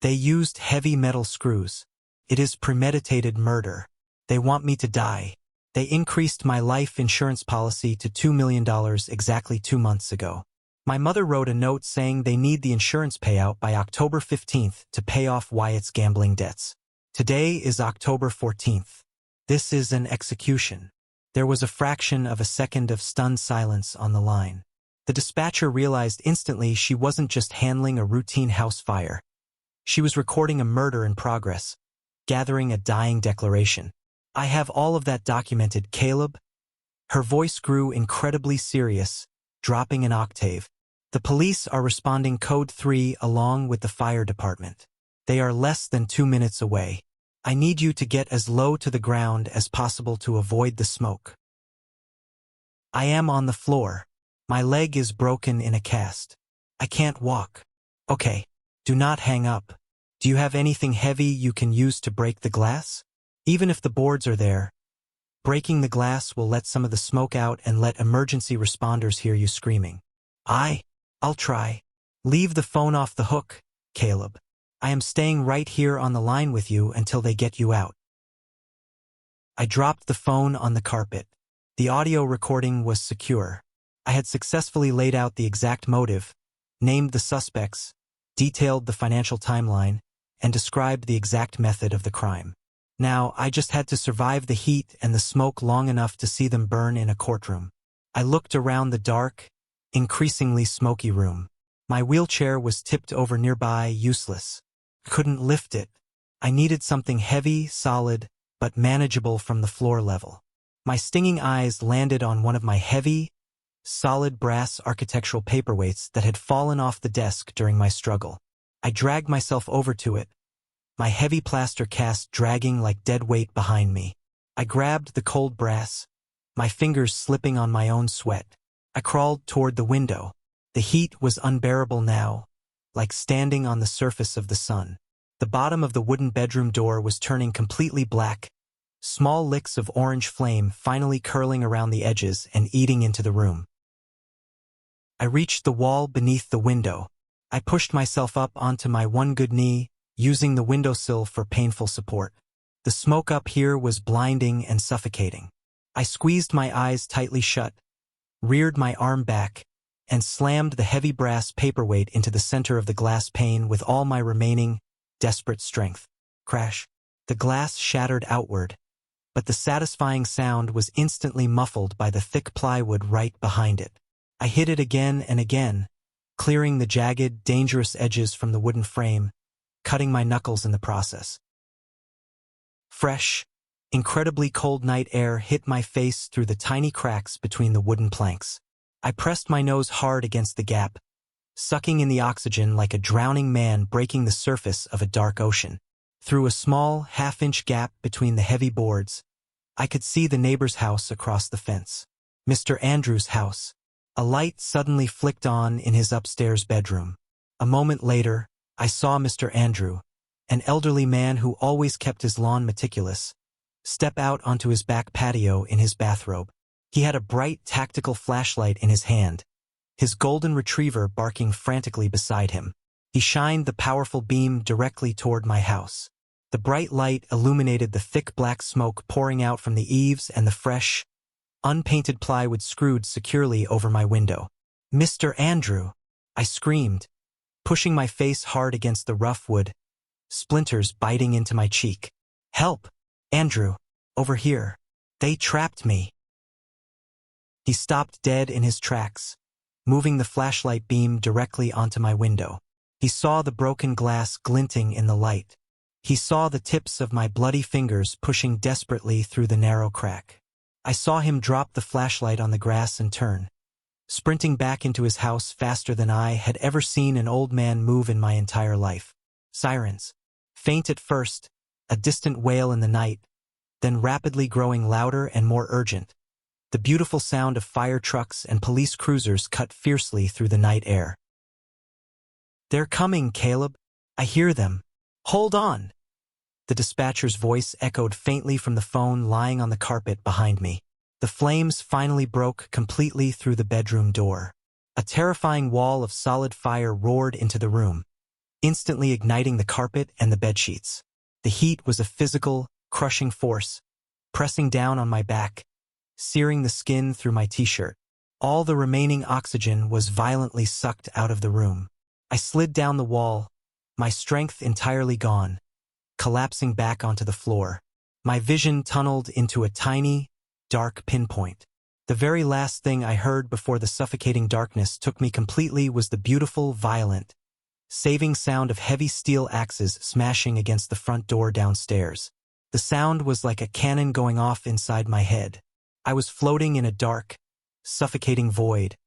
They used heavy metal screws. It is premeditated murder. They want me to die. They increased my life insurance policy to $2 million exactly 2 months ago. My mother wrote a note saying they need the insurance payout by October 15th to pay off Wyatt's gambling debts. Today is October 14th. This is an execution. There was a fraction of a second of stunned silence on the line. The dispatcher realized instantly she wasn't just handling a routine house fire. She was recording a murder in progress, gathering a dying declaration. I have all of that documented, Caleb. Her voice grew incredibly serious, dropping an octave. The police are responding code 3 along with the fire department. They are less than 2 minutes away. I need you to get as low to the ground as possible to avoid the smoke. I am on the floor. My leg is broken in a cast. I can't walk. Okay, do not hang up. Do you have anything heavy you can use to break the glass? Even if the boards are there, breaking the glass will let some of the smoke out and let emergency responders hear you screaming. I'll try. Leave the phone off the hook, Caleb. I am staying right here on the line with you until they get you out. I dropped the phone on the carpet. The audio recording was secure. I had successfully laid out the exact motive, named the suspects, detailed the financial timeline, and described the exact method of the crime. Now, I just had to survive the heat and the smoke long enough to see them burn in a courtroom. I looked around the dark, increasingly smoky room. My wheelchair was tipped over nearby, useless. Couldn't lift it. I needed something heavy, solid, but manageable from the floor level. My stinging eyes landed on one of my heavy, solid brass architectural paperweights that had fallen off the desk during my struggle. I dragged myself over to it, my heavy plaster cast dragging like dead weight behind me. I grabbed the cold brass, my fingers slipping on my own sweat. I crawled toward the window. The heat was unbearable now, like standing on the surface of the sun. The bottom of the wooden bedroom door was turning completely black, small licks of orange flame finally curling around the edges and eating into the room. I reached the wall beneath the window. I pushed myself up onto my one good knee, using the windowsill for painful support. The smoke up here was blinding and suffocating. I squeezed my eyes tightly shut, reared my arm back, and slammed the heavy brass paperweight into the center of the glass pane with all my remaining, desperate strength. Crash. The glass shattered outward, but the satisfying sound was instantly muffled by the thick plywood right behind it. I hit it again and again, clearing the jagged, dangerous edges from the wooden frame, cutting my knuckles in the process. Fresh, incredibly cold night air hit my face through the tiny cracks between the wooden planks. I pressed my nose hard against the gap, sucking in the oxygen like a drowning man breaking the surface of a dark ocean. Through a small, half-inch gap between the heavy boards, I could see the neighbor's house across the fence. Mr. Andrews' house. A light suddenly flicked on in his upstairs bedroom. A moment later, I saw Mr. Andrew, an elderly man who always kept his lawn meticulous, step out onto his back patio in his bathrobe. He had a bright tactical flashlight in his hand, his golden retriever barking frantically beside him. He shined the powerful beam directly toward my house. The bright light illuminated the thick black smoke pouring out from the eaves and the fresh, unpainted plywood screwed securely over my window. "Mr. Andrew!" I screamed, pushing my face hard against the rough wood, splinters biting into my cheek. "Help! Andrew! Over here! They trapped me!" He stopped dead in his tracks, moving the flashlight beam directly onto my window. He saw the broken glass glinting in the light. He saw the tips of my bloody fingers pushing desperately through the narrow crack. I saw him drop the flashlight on the grass and turn, sprinting back into his house faster than I had ever seen an old man move in my entire life. Sirens. Faint at first, a distant wail in the night, then rapidly growing louder and more urgent. The beautiful sound of fire trucks and police cruisers cut fiercely through the night air. "They're coming, Caleb. I hear them. Hold on." The dispatcher's voice echoed faintly from the phone lying on the carpet behind me. The flames finally broke completely through the bedroom door. A terrifying wall of solid fire roared into the room, instantly igniting the carpet and the bedsheets. The heat was a physical, crushing force, pressing down on my back, searing the skin through my t-shirt. All the remaining oxygen was violently sucked out of the room. I slid down the wall, my strength entirely gone, collapsing back onto the floor. My vision tunneled into a tiny, dark pinpoint. The very last thing I heard before the suffocating darkness took me completely was the beautiful, violent, saving sound of heavy steel axes smashing against the front door downstairs. The sound was like a cannon going off inside my head. I was floating in a dark, suffocating void,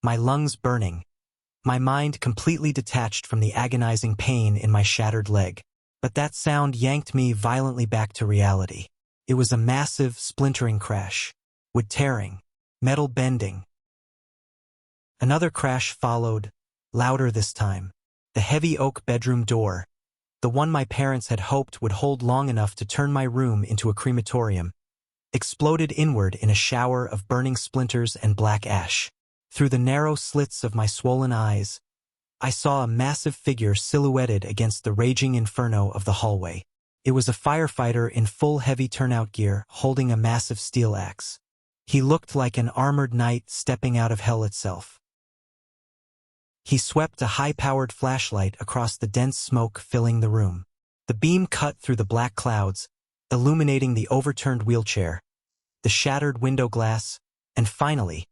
my lungs burning, my mind completely detached from the agonizing pain in my shattered leg. But that sound yanked me violently back to reality. It was a massive, splintering crash, wood tearing, metal bending. Another crash followed, louder this time. The heavy oak bedroom door, the one my parents had hoped would hold long enough to turn my room into a crematorium, exploded inward in a shower of burning splinters and black ash. Through the narrow slits of my swollen eyes, I saw a massive figure silhouetted against the raging inferno of the hallway. It was a firefighter in full heavy turnout gear holding a massive steel axe. He looked like an armored knight stepping out of hell itself. He swept a high-powered flashlight across the dense smoke filling the room. The beam cut through the black clouds, illuminating the overturned wheelchair, the shattered window glass, and finally,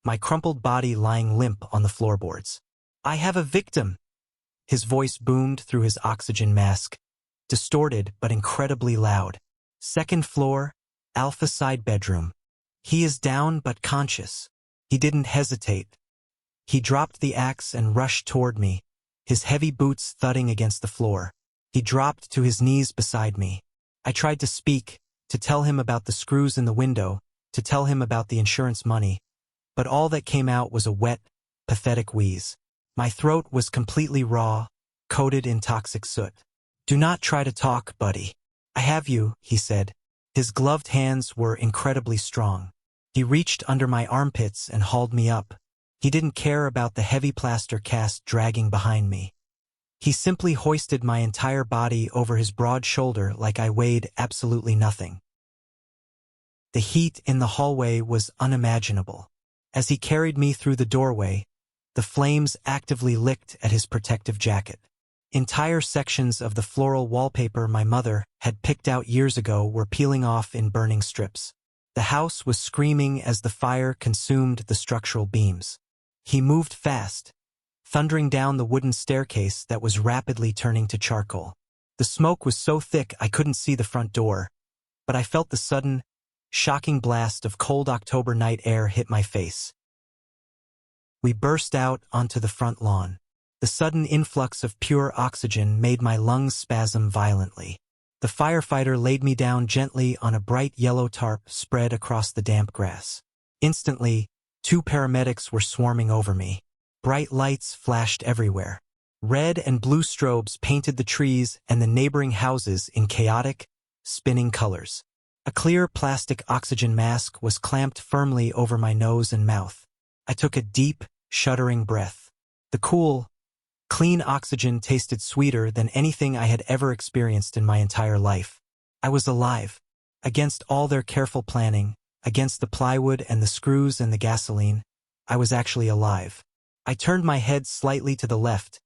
my crumpled body lying limp on the floorboards. "I have a victim!" His voice boomed through his oxygen mask, distorted but incredibly loud. "Second floor, Alpha side bedroom. He is down but conscious." He didn't hesitate. He dropped the axe and rushed toward me, his heavy boots thudding against the floor. He dropped to his knees beside me. I tried to speak, to tell him about the screws in the window, to tell him about the insurance money, but all that came out was a wet, pathetic wheeze. My throat was completely raw, coated in toxic soot. "Do not try to talk, buddy. I have you," he said. His gloved hands were incredibly strong. He reached under my armpits and hauled me up. He didn't care about the heavy plaster cast dragging behind me. He simply hoisted my entire body over his broad shoulder like I weighed absolutely nothing. The heat in the hallway was unimaginable. As he carried me through the doorway, the flames actively licked at his protective jacket. Entire sections of the floral wallpaper my mother had picked out years ago were peeling off in burning strips. The house was screaming as the fire consumed the structural beams. He moved fast, thundering down the wooden staircase that was rapidly turning to charcoal. The smoke was so thick I couldn't see the front door, but I felt the sudden, shocking blast of cold October night air hit my face. We burst out onto the front lawn. The sudden influx of pure oxygen made my lungs spasm violently. The firefighter laid me down gently on a bright yellow tarp spread across the damp grass. Instantly, 2 paramedics were swarming over me. Bright lights flashed everywhere. Red and blue strobes painted the trees and the neighboring houses in chaotic, spinning colors. A clear plastic oxygen mask was clamped firmly over my nose and mouth. I took a deep, shuddering breath. The cool, clean oxygen tasted sweeter than anything I had ever experienced in my entire life. I was alive. Against all their careful planning, against the plywood and the screws and the gasoline, I was actually alive. I turned my head slightly to the left,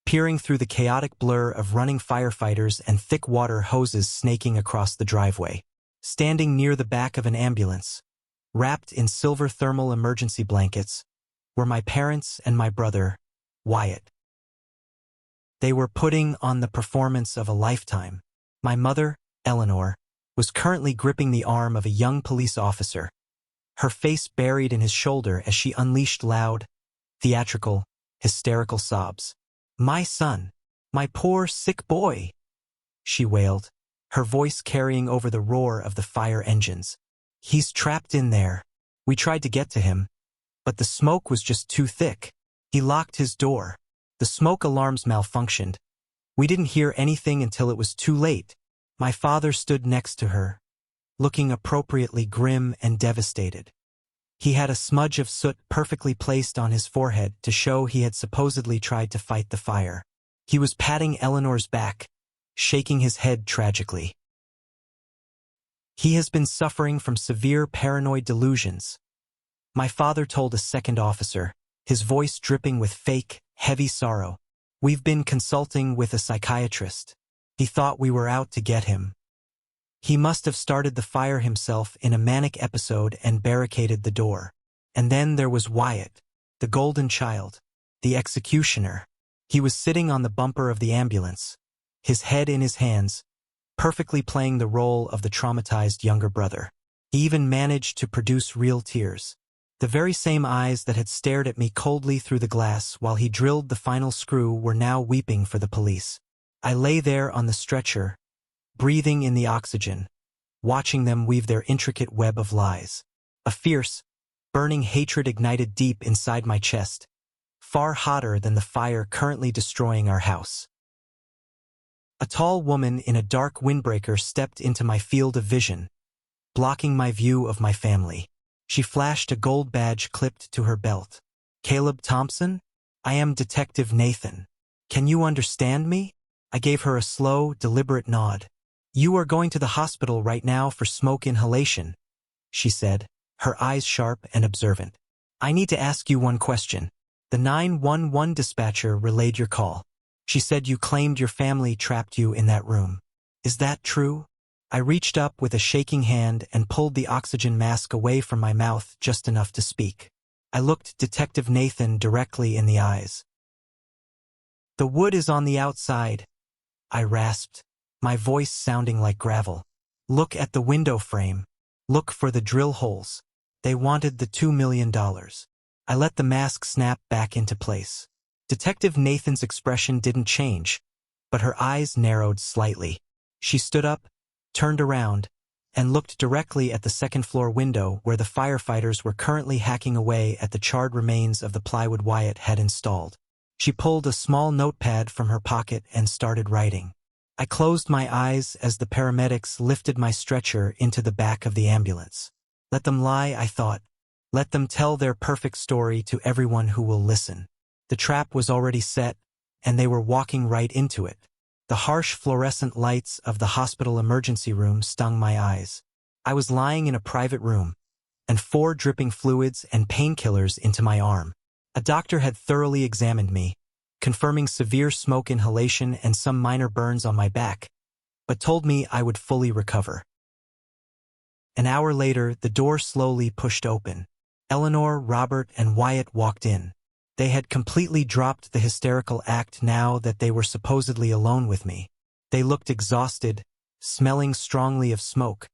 peering through the chaotic blur of running firefighters and thick water hoses snaking across the driveway. Standing near the back of an ambulance, wrapped in silver thermal emergency blankets, were my parents and my brother, Wyatt. They were putting on the performance of a lifetime. My mother, Eleanor, was currently gripping the arm of a young police officer, her face buried in his shoulder as she unleashed loud, theatrical, hysterical sobs. "My son! My poor, sick boy!" she wailed, her voice carrying over the roar of the fire engines. "He's trapped in there. We tried to get to him, but the smoke was just too thick. He locked his door. The smoke alarms malfunctioned. We didn't hear anything until it was too late." My father stood next to her, looking appropriately grim and devastated. He had a smudge of soot perfectly placed on his forehead to show he had supposedly tried to fight the fire. He was patting Eleanor's back, shaking his head tragically. "He has been suffering from severe paranoid delusions," my father told a second officer, his voice dripping with fake, heavy sorrow. "We've been consulting with a psychiatrist. He thought we were out to get him. He must have started the fire himself in a manic episode and barricaded the door. And then there was Wyatt, the golden child, the executioner. He was sitting on the bumper of the ambulance, his head in his hands, perfectly playing the role of the traumatized younger brother. He even managed to produce real tears. The very same eyes that had stared at me coldly through the glass while he drilled the final screw were now weeping for the police. I lay there on the stretcher, breathing in the oxygen, watching them weave their intricate web of lies. A fierce, burning hatred ignited deep inside my chest, far hotter than the fire currently destroying our house. A tall woman in a dark windbreaker stepped into my field of vision, blocking my view of my family. She flashed a gold badge clipped to her belt. "Caleb Thompson? I am Detective Nathan. Can you understand me?" I gave her a slow, deliberate nod. "You are going to the hospital right now for smoke inhalation," she said, her eyes sharp and observant. "I need to ask you one question. The 911 dispatcher relayed your call. She said you claimed your family trapped you in that room. Is that true?" I reached up with a shaking hand and pulled the oxygen mask away from my mouth just enough to speak. I looked Detective Nathan directly in the eyes. "The wood is on the outside," I rasped, my voice sounding like gravel. "Look at the window frame. Look for the drill holes. They wanted the $2 million. I let the mask snap back into place. Detective Nathan's expression didn't change, but her eyes narrowed slightly. She stood up, turned around, and looked directly at the second-floor window where the firefighters were currently hacking away at the charred remains of the plywood Wyatt had installed. She pulled a small notepad from her pocket and started writing. I closed my eyes as the paramedics lifted my stretcher into the back of the ambulance. Let them lie, I thought. Let them tell their perfect story to everyone who will listen. The trap was already set, and they were walking right into it. The harsh fluorescent lights of the hospital emergency room stung my eyes. I was lying in a private room, and 4 dripping fluids and painkillers into my arm. A doctor had thoroughly examined me, confirming severe smoke inhalation and some minor burns on my back, but told me I would fully recover. An hour later, the door slowly pushed open. Eleanor, Robert, and Wyatt walked in. They had completely dropped the hysterical act now that they were supposedly alone with me. They looked exhausted, smelling strongly of smoke,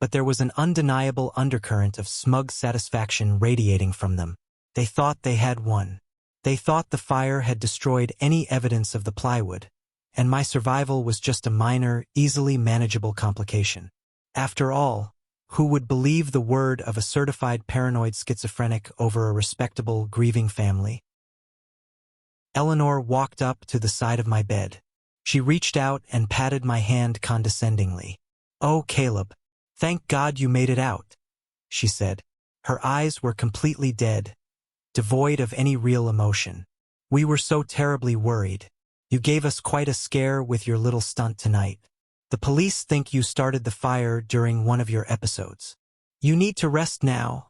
but there was an undeniable undercurrent of smug satisfaction radiating from them. They thought they had won. They thought the fire had destroyed any evidence of the plywood, and my survival was just a minor, easily manageable complication. After all, who would believe the word of a certified paranoid schizophrenic over a respectable, grieving family? Eleanor walked up to the side of my bed. She reached out and patted my hand condescendingly. "Oh, Caleb, thank God you made it out," she said. Her eyes were completely dead, devoid of any real emotion. "We were so terribly worried. You gave us quite a scare with your little stunt tonight. The police think you started the fire during one of your episodes. You need to rest now,"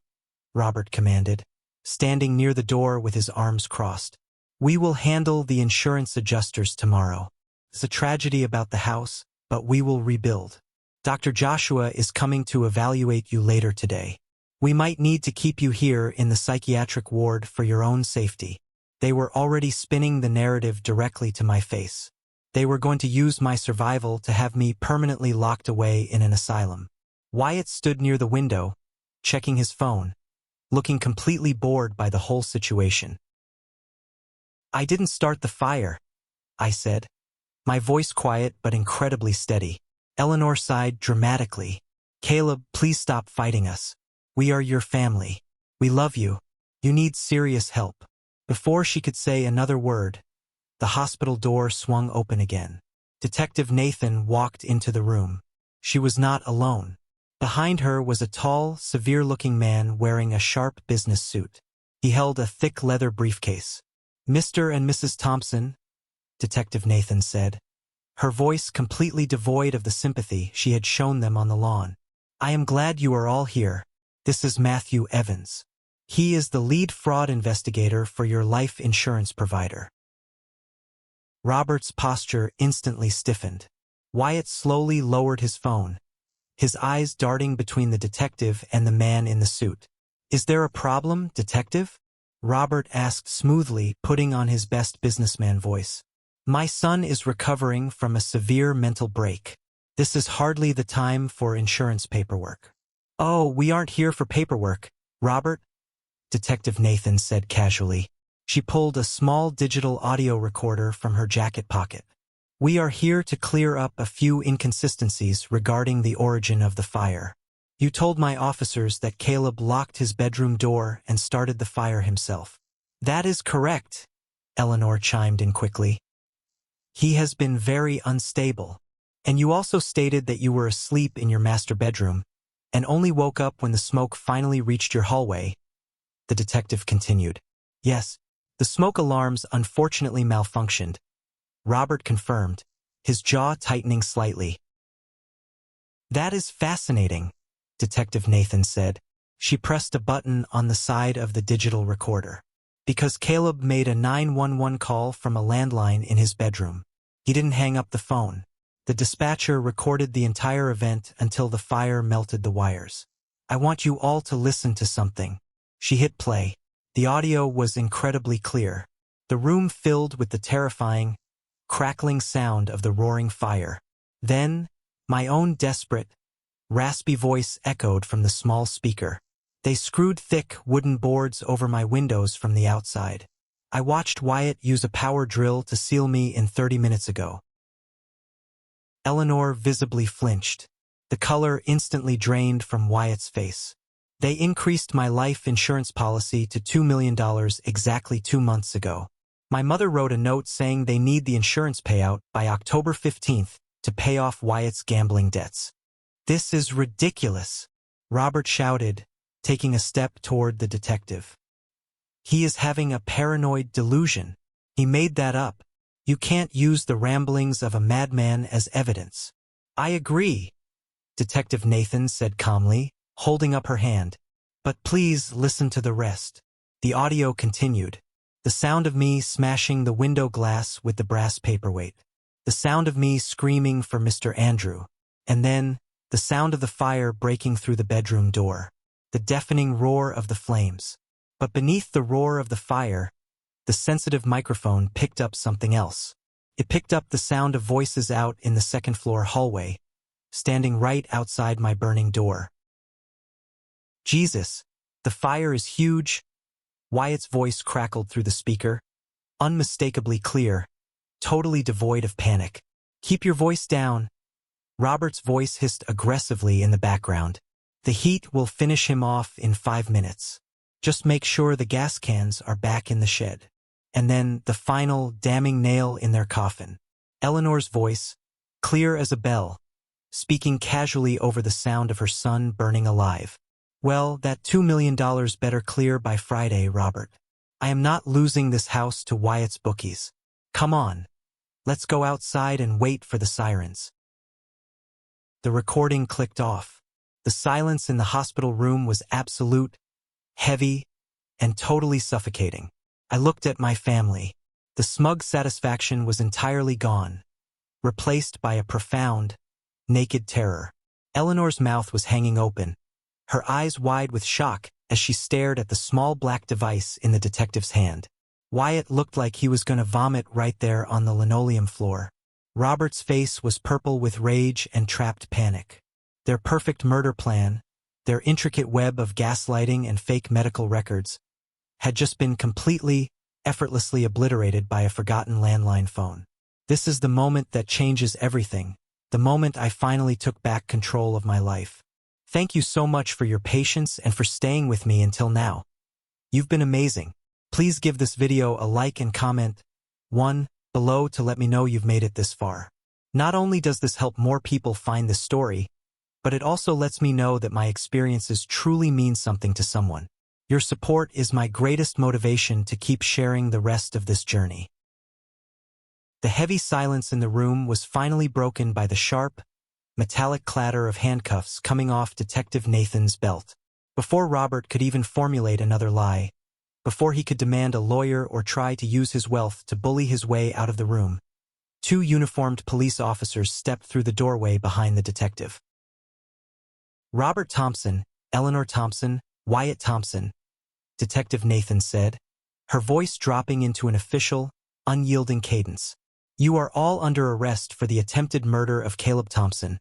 Robert commanded, standing near the door with his arms crossed. "We will handle the insurance adjusters tomorrow. It's a tragedy about the house, but we will rebuild. Dr. Joshua is coming to evaluate you later today. We might need to keep you here in the psychiatric ward for your own safety." They were already spinning the narrative directly to my face. They were going to use my survival to have me permanently locked away in an asylum. Wyatt stood near the window, checking his phone, looking completely bored by the whole situation. "I didn't start the fire," I said, my voice quiet but incredibly steady. Eleanor sighed dramatically. "Caleb, please stop fighting us. We are your family. We love you. You need serious help." Before she could say another word, the hospital door swung open again. Detective Nathan walked into the room. She was not alone. Behind her was a tall, severe-looking man wearing a sharp business suit. He held a thick leather briefcase. "Mr. and Mrs. Thompson," Detective Nathan said, her voice completely devoid of the sympathy she had shown them on the lawn. "I am glad you are all here. This is Matthew Evans. He is the lead fraud investigator for your life insurance provider." Robert's posture instantly stiffened. Wyatt slowly lowered his phone, his eyes darting between the detective and the man in the suit. "Is there a problem, detective?" Robert asked smoothly, putting on his best businessman voice. "My son is recovering from a severe mental break. This is hardly the time for insurance paperwork." "Oh, we aren't here for paperwork, Robert," Detective Nathan said casually. She pulled a small digital audio recorder from her jacket pocket. "We are here to clear up a few inconsistencies regarding the origin of the fire. You told my officers that Caleb locked his bedroom door and started the fire himself." "That is correct," Eleanor chimed in quickly. "He has been very unstable. And you also stated that you were asleep in your master bedroom and only woke up when the smoke finally reached your hallway," the detective continued. "Yes, the smoke alarms unfortunately malfunctioned," Robert confirmed, his jaw tightening slightly. "That is fascinating," Detective Nathan said. She pressed a button on the side of the digital recorder. "Because Caleb made a 911 call from a landline in his bedroom. He didn't hang up the phone. The dispatcher recorded the entire event until the fire melted the wires. I want you all to listen to something." She hit play. The audio was incredibly clear, the room filled with the terrifying, crackling sound of the roaring fire. Then, my own desperate, raspy voice echoed from the small speaker. "They screwed thick wooden boards over my windows from the outside. I watched Wyatt use a power drill to seal me in 30 minutes ago." Eleanor visibly flinched. The color instantly drained from Wyatt's face. "They increased my life insurance policy to $2 million exactly 2 months ago. My mother wrote a note saying they need the insurance payout by October 15th to pay off Wyatt's gambling debts." "This is ridiculous," Robert shouted, taking a step toward the detective. "He is having a paranoid delusion. He made that up. You can't use the ramblings of a madman as evidence." "I agree," Detective Nathan said calmly, holding up her hand. "But please listen to the rest." The audio continued. The sound of me smashing the window glass with the brass paperweight. The sound of me screaming for Mr. Andrew. And then, the sound of the fire breaking through the bedroom door. The deafening roar of the flames. But beneath the roar of the fire, the sensitive microphone picked up something else. It picked up the sound of voices out in the second-floor hallway, standing right outside my burning door. "Jesus, the fire is huge," Wyatt's voice crackled through the speaker, unmistakably clear, totally devoid of panic. "Keep your voice down," Robert's voice hissed aggressively in the background. "The heat will finish him off in 5 minutes. Just make sure the gas cans are back in the shed." And then the final damning nail in their coffin. Eleanor's voice, clear as a bell, speaking casually over the sound of her son burning alive. "Well, that $2 million better clear by Friday, Robert. I am not losing this house to Wyatt's bookies. Come on. Let's go outside and wait for the sirens." The recording clicked off. The silence in the hospital room was absolute, heavy, and totally suffocating. I looked at my family. The smug satisfaction was entirely gone, replaced by a profound, naked terror. Eleanor's mouth was hanging open, her eyes wide with shock as she stared at the small black device in the detective's hand. Wyatt looked like he was going to vomit right there on the linoleum floor. Robert's face was purple with rage and trapped panic. Their perfect murder plan, their intricate web of gaslighting and fake medical records, had just been completely, effortlessly obliterated by a forgotten landline phone. This is the moment that changes everything, the moment I finally took back control of my life. Thank you so much for your patience and for staying with me until now. You've been amazing. Please give this video a like and comment one below to let me know you've made it this far. Not only does this help more people find this story, but it also lets me know that my experiences truly mean something to someone. Your support is my greatest motivation to keep sharing the rest of this journey. The heavy silence in the room was finally broken by the sharp, metallic clatter of handcuffs coming off Detective Nathan's belt. Before Robert could even formulate another lie, before he could demand a lawyer or try to use his wealth to bully his way out of the room, two uniformed police officers stepped through the doorway behind the detective. Robert Thompson, Eleanor Thompson, Wyatt Thompson, Detective Nathan said, her voice dropping into an official, unyielding cadence. You are all under arrest for the attempted murder of Caleb Thompson,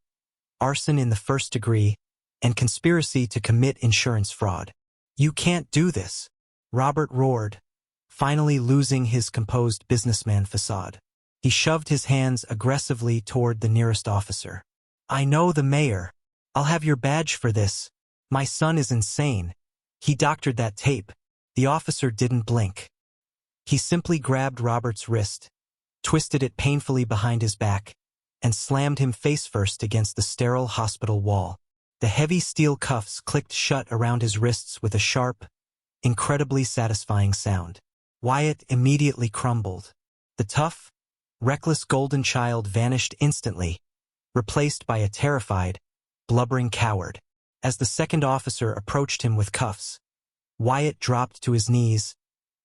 arson in the first degree, and conspiracy to commit insurance fraud. You can't do this, Robert roared, finally losing his composed businessman facade. He shoved his hands aggressively toward the nearest officer. I know the mayor. I'll have your badge for this. My son is insane. He doctored that tape. The officer didn't blink. He simply grabbed Robert's wrist, twisted it painfully behind his back, and slammed him face-first against the sterile hospital wall. The heavy steel cuffs clicked shut around his wrists with a sharp, incredibly satisfying sound. Wyatt immediately crumbled. The tough, reckless golden child vanished instantly, replaced by a terrified, blubbering coward. As the second officer approached him with cuffs, Wyatt dropped to his knees,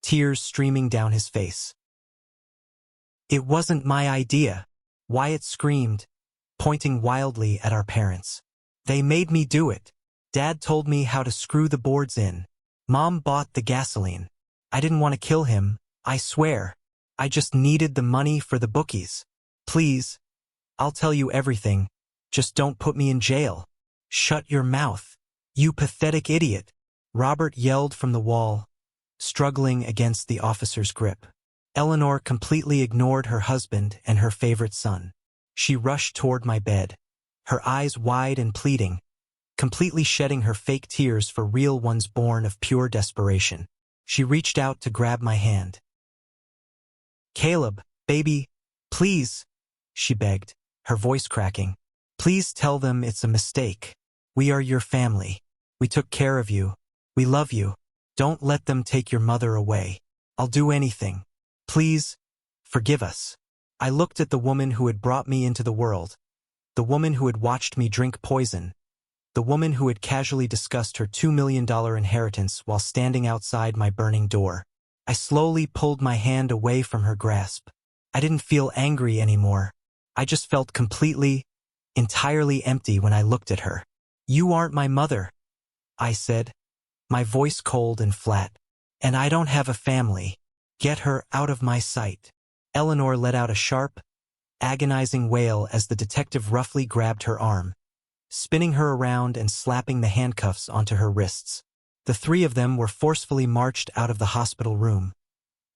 tears streaming down his face. It wasn't my idea, Wyatt screamed, pointing wildly at our parents. They made me do it. Dad told me how to screw the boards in. Mom bought the gasoline. I didn't want to kill him, I swear. I just needed the money for the bookies. Please, I'll tell you everything. Just don't put me in jail. Shut your mouth, you pathetic idiot, Robert yelled from the wall, struggling against the officer's grip. Eleanor completely ignored her husband and her favorite son. She rushed toward my bed, her eyes wide and pleading, completely shedding her fake tears for real ones born of pure desperation. She reached out to grab my hand. Caleb, baby, please, she begged, her voice cracking. Please tell them it's a mistake. We are your family. We took care of you. We love you. Don't let them take your mother away. I'll do anything. Please, forgive us. I looked at the woman who had brought me into the world, the woman who had watched me drink poison, the woman who had casually discussed her $2 million inheritance while standing outside my burning door. I slowly pulled my hand away from her grasp. I didn't feel angry anymore. I just felt completely, entirely empty when I looked at her. You aren't my mother, I said, my voice cold and flat. And I don't have a family. Get her out of my sight. Eleanor let out a sharp, agonizing wail as the detective roughly grabbed her arm, spinning her around and slapping the handcuffs onto her wrists. The three of them were forcefully marched out of the hospital room,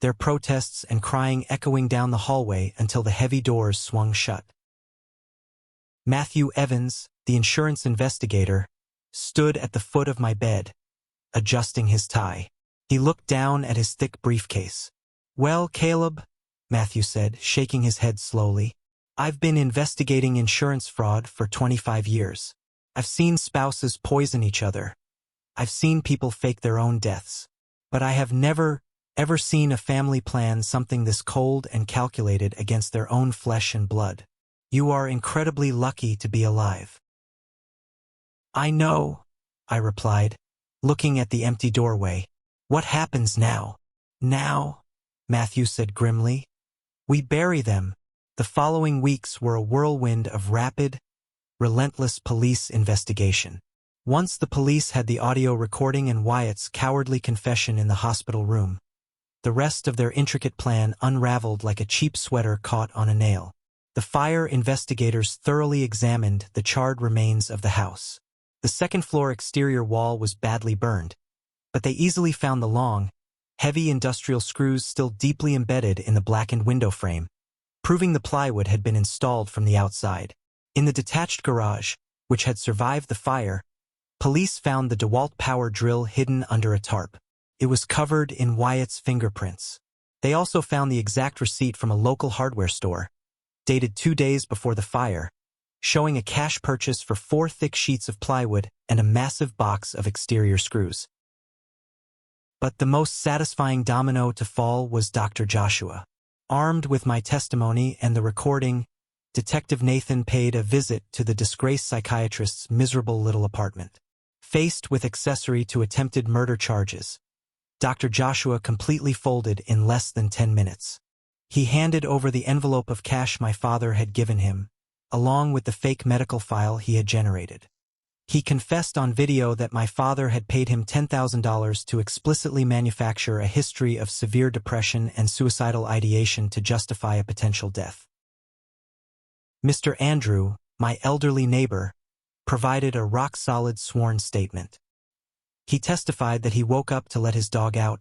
their protests and crying echoing down the hallway until the heavy doors swung shut. Matthew Evans, the insurance investigator, stood at the foot of my bed, adjusting his tie. He looked down at his thick briefcase. Well, Caleb, Matthew said, shaking his head slowly, I've been investigating insurance fraud for 25 years. I've seen spouses poison each other. I've seen people fake their own deaths. But I have never, ever seen a family plan something this cold and calculated against their own flesh and blood. You are incredibly lucky to be alive. I know, I replied, looking at the empty doorway. What happens now? Now, Matthew said grimly. We bury them. The following weeks were a whirlwind of rapid, relentless police investigation. Once the police had the audio recording and Wyatt's cowardly confession in the hospital room, the rest of their intricate plan unraveled like a cheap sweater caught on a nail. The fire investigators thoroughly examined the charred remains of the house. The second-floor exterior wall was badly burned, but they easily found the long, heavy industrial screws still deeply embedded in the blackened window frame, proving the plywood had been installed from the outside. In the detached garage, which had survived the fire, police found the DeWalt power drill hidden under a tarp. It was covered in Wyatt's fingerprints. They also found the exact receipt from a local hardware store, dated 2 days before the fire, showing a cash purchase for 4 thick sheets of plywood and a massive box of exterior screws. But the most satisfying domino to fall was Dr. Joshua. Armed with my testimony and the recording, Detective Nathan paid a visit to the disgraced psychiatrist's miserable little apartment. Faced with accessory to attempted murder charges, Dr. Joshua completely folded in less than 10 minutes. He handed over the envelope of cash my father had given him, along with the fake medical file he had generated. He confessed on video that my father had paid him $10,000 to explicitly manufacture a history of severe depression and suicidal ideation to justify a potential death. Mr. Andrew, my elderly neighbor, provided a rock-solid sworn statement. He testified that he woke up to let his dog out,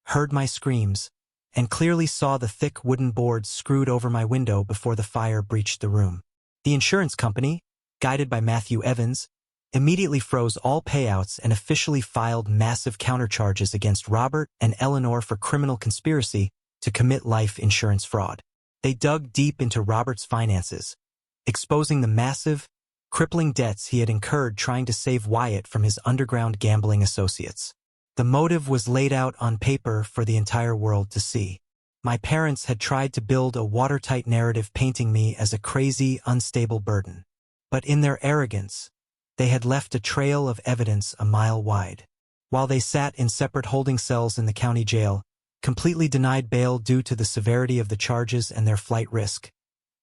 heard my screams, and clearly saw the thick wooden boards screwed over my window before the fire breached the room. The insurance company, guided by Matthew Evans, immediately froze all payouts and officially filed massive countercharges against Robert and Eleanor for criminal conspiracy to commit life insurance fraud. They dug deep into Robert's finances, exposing the massive, crippling debts he had incurred trying to save Wyatt from his underground gambling associates. The motive was laid out on paper for the entire world to see. My parents had tried to build a watertight narrative painting me as a crazy, unstable burden. But in their arrogance, they had left a trail of evidence a mile wide. While they sat in separate holding cells in the county jail, completely denied bail due to the severity of the charges and their flight risk,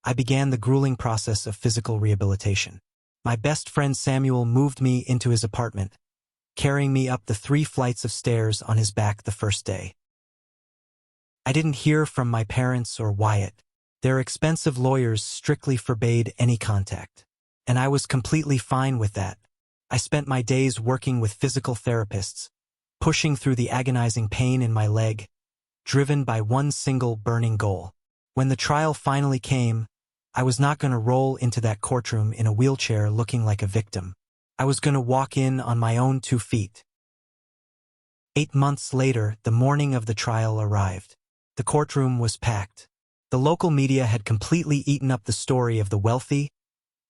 I began the grueling process of physical rehabilitation. My best friend Samuel moved me into his apartment, carrying me up the 3 flights of stairs on his back the first day. I didn't hear from my parents or Wyatt. Their expensive lawyers strictly forbade any contact. And I was completely fine with that. I spent my days working with physical therapists, pushing through the agonizing pain in my leg, driven by one single burning goal. When the trial finally came, I was not going to roll into that courtroom in a wheelchair looking like a victim. I was going to walk in on my own 2 feet. 8 months later, the morning of the trial arrived. The courtroom was packed. The local media had completely eaten up the story of the wealthy,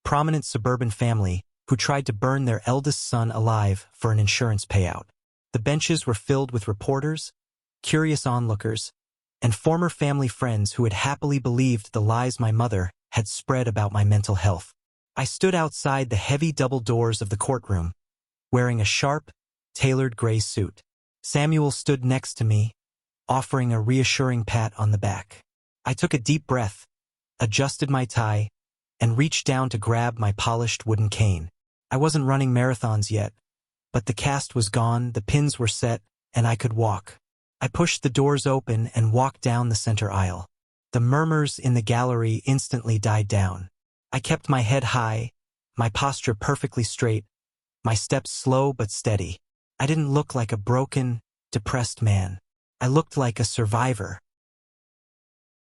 prominent suburban family who tried to burn their eldest son alive for an insurance payout. The benches were filled with reporters, curious onlookers, and former family friends who had happily believed the lies my mother had spread about my mental health. I stood outside the heavy double doors of the courtroom, wearing a sharp, tailored gray suit. Samuel stood next to me, offering a reassuring pat on the back. I took a deep breath, adjusted my tie, and reached down to grab my polished wooden cane. I wasn't running marathons yet, but the cast was gone, the pins were set, and I could walk. I pushed the doors open and walked down the center aisle. The murmurs in the gallery instantly died down. I kept my head high, my posture perfectly straight, my steps slow but steady. I didn't look like a broken, depressed man. I looked like a survivor.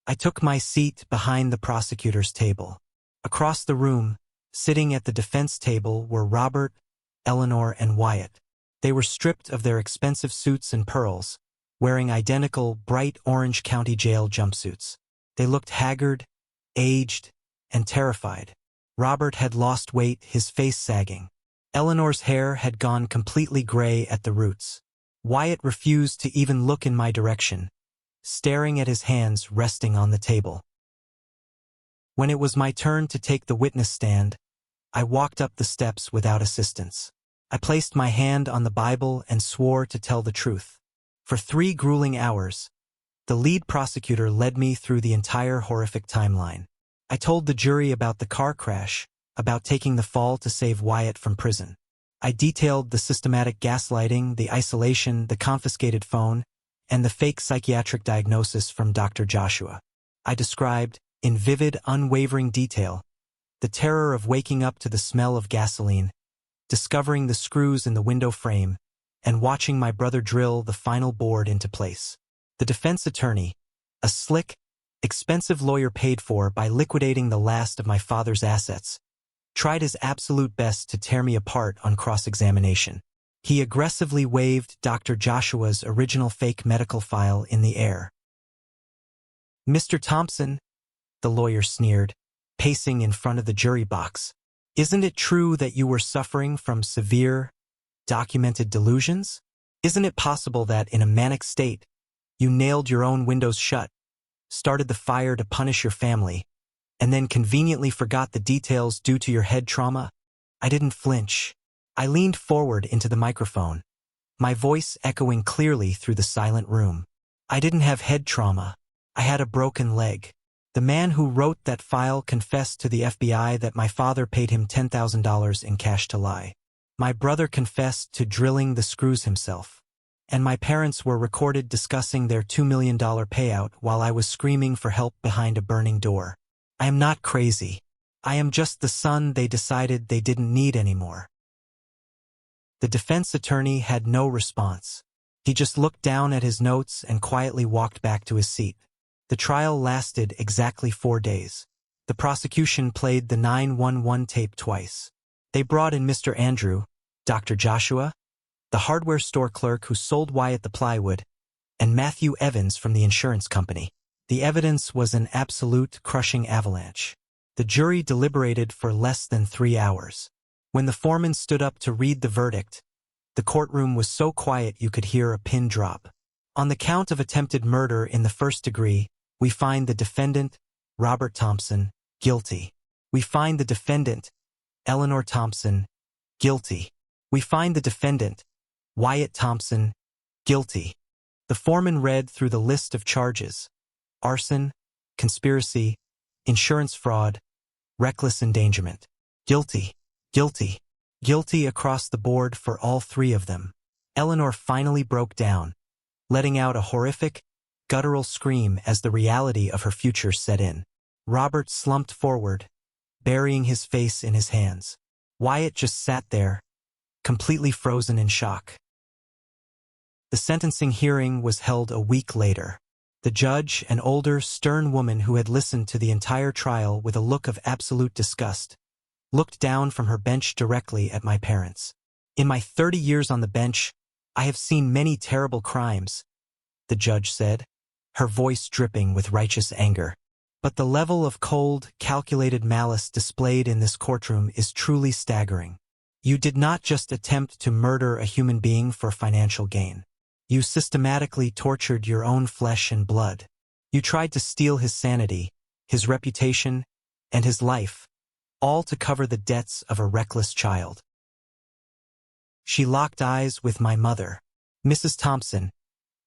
I took my seat behind the prosecutor's table. Across the room, sitting at the defense table, were Robert, Eleanor, and Wyatt. They were stripped of their expensive suits and pearls, wearing identical bright orange county jail jumpsuits. They looked haggard, aged, and terrified. Robert had lost weight, his face sagging. Eleanor's hair had gone completely gray at the roots. Wyatt refused to even look in my direction, staring at his hands resting on the table. When it was my turn to take the witness stand, I walked up the steps without assistance. I placed my hand on the Bible and swore to tell the truth. For 3 grueling hours, the lead prosecutor led me through the entire horrific timeline. I told the jury about the car crash, about taking the fall to save Wyatt from prison. I detailed the systematic gaslighting, the isolation, the confiscated phone, and the fake psychiatric diagnosis from Dr. Joshua. I described, in vivid, unwavering detail. The terror of waking up to the smell of gasoline, discovering the screws in the window frame, and watching my brother drill the final board into place. The defense attorney, a slick, expensive lawyer paid for by liquidating the last of my father's assets, tried his absolute best to tear me apart on cross-examination. He aggressively waved Dr. Joshua's original fake medical file in the air. "Mr. Thompson," the lawyer sneered, pacing in front of the jury box, "isn't it true that you were suffering from severe, documented delusions? Isn't it possible that in a manic state, you nailed your own windows shut, started the fire to punish your family, and then conveniently forgot the details due to your head trauma?" I didn't flinch. I leaned forward into the microphone, my voice echoing clearly through the silent room. I didn't have head trauma. I had a broken leg. The man who wrote that file confessed to the FBI that my father paid him $10,000 in cash to lie. My brother confessed to drilling the screws himself. And my parents were recorded discussing their $2 million payout while I was screaming for help behind a burning door. I am not crazy. I am just the son they decided they didn't need anymore. The defense attorney had no response. He just looked down at his notes and quietly walked back to his seat. The trial lasted exactly 4 days. The prosecution played the 911 tape twice. They brought in Mr. Andrew, Dr. Joshua, the hardware store clerk who sold Wyatt the plywood, and Matthew Evans from the insurance company. The evidence was an absolute crushing avalanche. The jury deliberated for less than 3 hours. When the foreman stood up to read the verdict, the courtroom was so quiet you could hear a pin drop. On the count of attempted murder in the first degree, we find the defendant, Robert Thompson, guilty. We find the defendant, Eleanor Thompson, guilty. We find the defendant, Wyatt Thompson, guilty. The foreman read through the list of charges: arson, conspiracy, insurance fraud, reckless endangerment. Guilty, guilty, guilty across the board for all 3 of them. Eleanor finally broke down, letting out a horrific, guttural scream as the reality of her future set in. Robert slumped forward, burying his face in his hands. Wyatt just sat there, completely frozen in shock. The sentencing hearing was held a week later. The judge, an older, stern woman who had listened to the entire trial with a look of absolute disgust, looked down from her bench directly at my parents. "In my 30 years on the bench, I have seen many terrible crimes," the judge said, her voice dripping with righteous anger. "But the level of cold, calculated malice displayed in this courtroom is truly staggering. You did not just attempt to murder a human being for financial gain. You systematically tortured your own flesh and blood. You tried to steal his sanity, his reputation, and his life, all to cover the debts of a reckless child." She locked eyes with my mother. "Mrs. Thompson,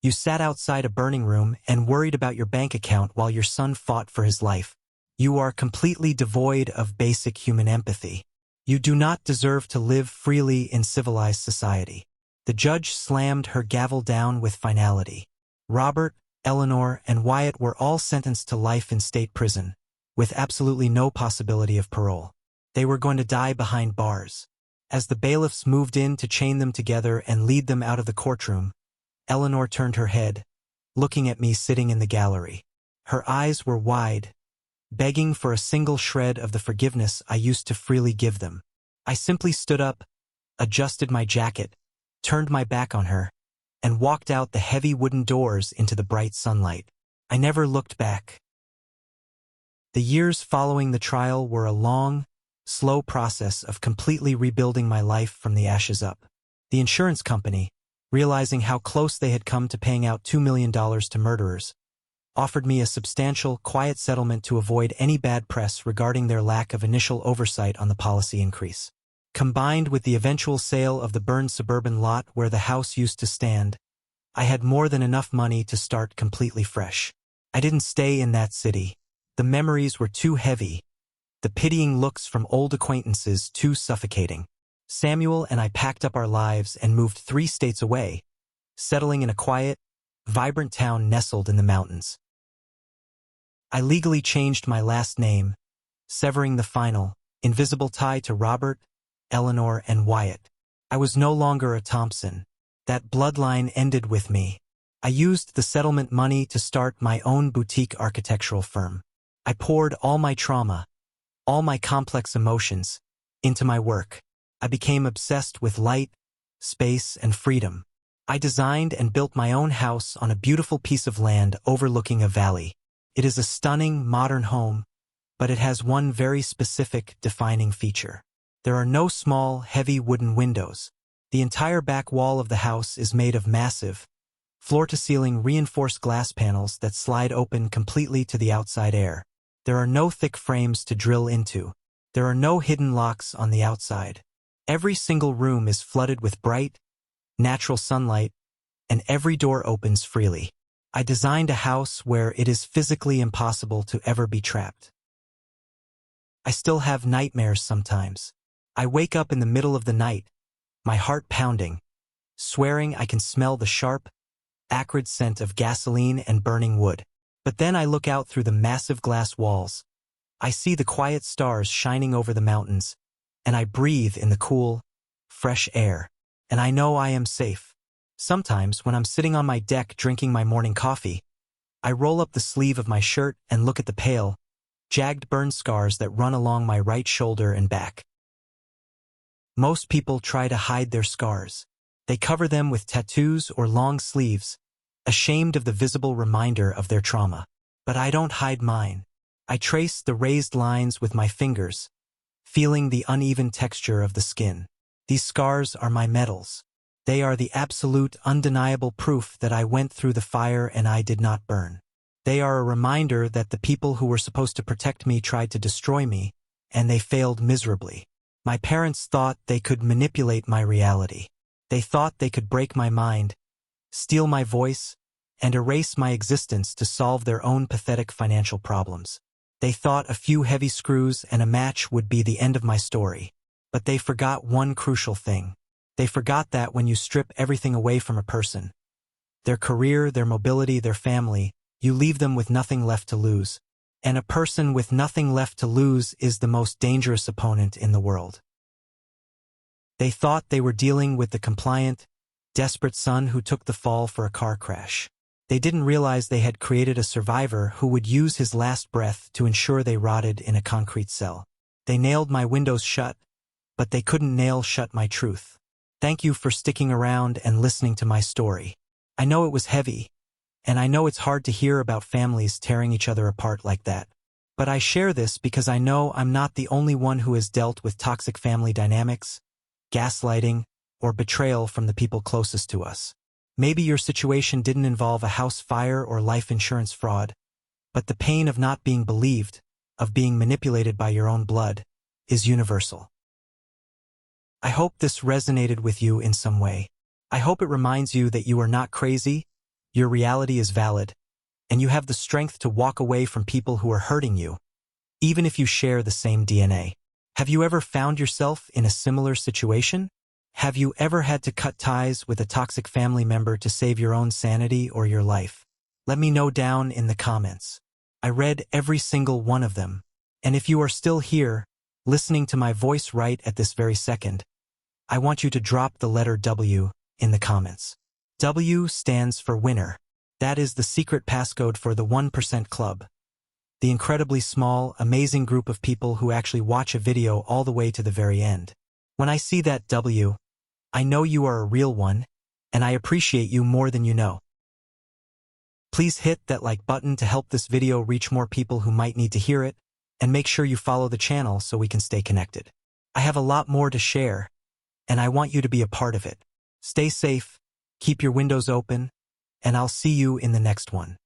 you sat outside a burning room and worried about your bank account while your son fought for his life. You are completely devoid of basic human empathy. You do not deserve to live freely in civilized society." The judge slammed her gavel down with finality. Robert, Eleanor, and Wyatt were all sentenced to life in state prison, with absolutely no possibility of parole. They were going to die behind bars. As the bailiffs moved in to chain them together and lead them out of the courtroom, Eleanor turned her head, looking at me sitting in the gallery. Her eyes were wide, begging for a single shred of the forgiveness I used to freely give them. I simply stood up, adjusted my jacket, turned my back on her, and walked out the heavy wooden doors into the bright sunlight. I never looked back. The years following the trial were a long, slow process of completely rebuilding my life from the ashes up. The insurance company, realizing how close they had come to paying out $2 million to murderers, offered me a substantial, quiet settlement to avoid any bad press regarding their lack of initial oversight on the policy increase. Combined with the eventual sale of the burned suburban lot where the house used to stand, I had more than enough money to start completely fresh. I didn't stay in that city. The memories were too heavy, the pitying looks from old acquaintances too suffocating. Samuel and I packed up our lives and moved 3 states away, settling in a quiet, vibrant town nestled in the mountains. I legally changed my last name, severing the final, invisible tie to Robert, Eleanor, and Wyatt. I was no longer a Thompson. That bloodline ended with me. I used the settlement money to start my own boutique architectural firm. I poured all my trauma, all my complex emotions, into my work. I became obsessed with light, space, and freedom. I designed and built my own house on a beautiful piece of land overlooking a valley. It is a stunning, modern home, but it has one very specific, defining feature. There are no small, heavy wooden windows. The entire back wall of the house is made of massive, floor-to-ceiling reinforced glass panels that slide open completely to the outside air. There are no thick frames to drill into. There are no hidden locks on the outside. Every single room is flooded with bright, natural sunlight, and every door opens freely. I designed a house where it is physically impossible to ever be trapped. I still have nightmares sometimes. I wake up in the middle of the night, my heart pounding, swearing I can smell the sharp, acrid scent of gasoline and burning wood. But then I look out through the massive glass walls. I see the quiet stars shining over the mountains, and I breathe in the cool, fresh air, and I know I am safe. Sometimes, when I'm sitting on my deck drinking my morning coffee, I roll up the sleeve of my shirt and look at the pale, jagged burn scars that run along my right shoulder and back. Most people try to hide their scars. They cover them with tattoos or long sleeves, ashamed of the visible reminder of their trauma. But I don't hide mine. I trace the raised lines with my fingers, feeling the uneven texture of the skin. These scars are my medals. They are the absolute, undeniable proof that I went through the fire and I did not burn. They are a reminder that the people who were supposed to protect me tried to destroy me, and they failed miserably. My parents thought they could manipulate my reality. They thought they could break my mind, steal my voice, and erase my existence to solve their own pathetic financial problems. They thought a few heavy screws and a match would be the end of my story. But they forgot one crucial thing. They forgot that when you strip everything away from a person, their career, their mobility, their family, you leave them with nothing left to lose. And a person with nothing left to lose is the most dangerous opponent in the world. They thought they were dealing with the compliant, desperate son who took the fall for a car crash. They didn't realize they had created a survivor who would use his last breath to ensure they rotted in a concrete cell. They nailed my windows shut, but they couldn't nail shut my truth. Thank you for sticking around and listening to my story. I know it was heavy, and I know it's hard to hear about families tearing each other apart like that. But I share this because I know I'm not the only one who has dealt with toxic family dynamics, gaslighting, or betrayal from the people closest to us. Maybe your situation didn't involve a house fire or life insurance fraud, but the pain of not being believed, of being manipulated by your own blood, is universal. I hope this resonated with you in some way. I hope it reminds you that you are not crazy, your reality is valid, and you have the strength to walk away from people who are hurting you, even if you share the same DNA. Have you ever found yourself in a similar situation? Have you ever had to cut ties with a toxic family member to save your own sanity or your life? Let me know down in the comments. I read every single one of them. And if you are still here, listening to my voice right at this very second, I want you to drop the letter W in the comments. W stands for winner. That is the secret passcode for the 1% Club. The incredibly small, amazing group of people who actually watch a video all the way to the very end. When I see that W, I know you are a real one, and I appreciate you more than you know. Please hit that like button to help this video reach more people who might need to hear it, and make sure you follow the channel so we can stay connected. I have a lot more to share, and I want you to be a part of it. Stay safe, keep your windows open, and I'll see you in the next one.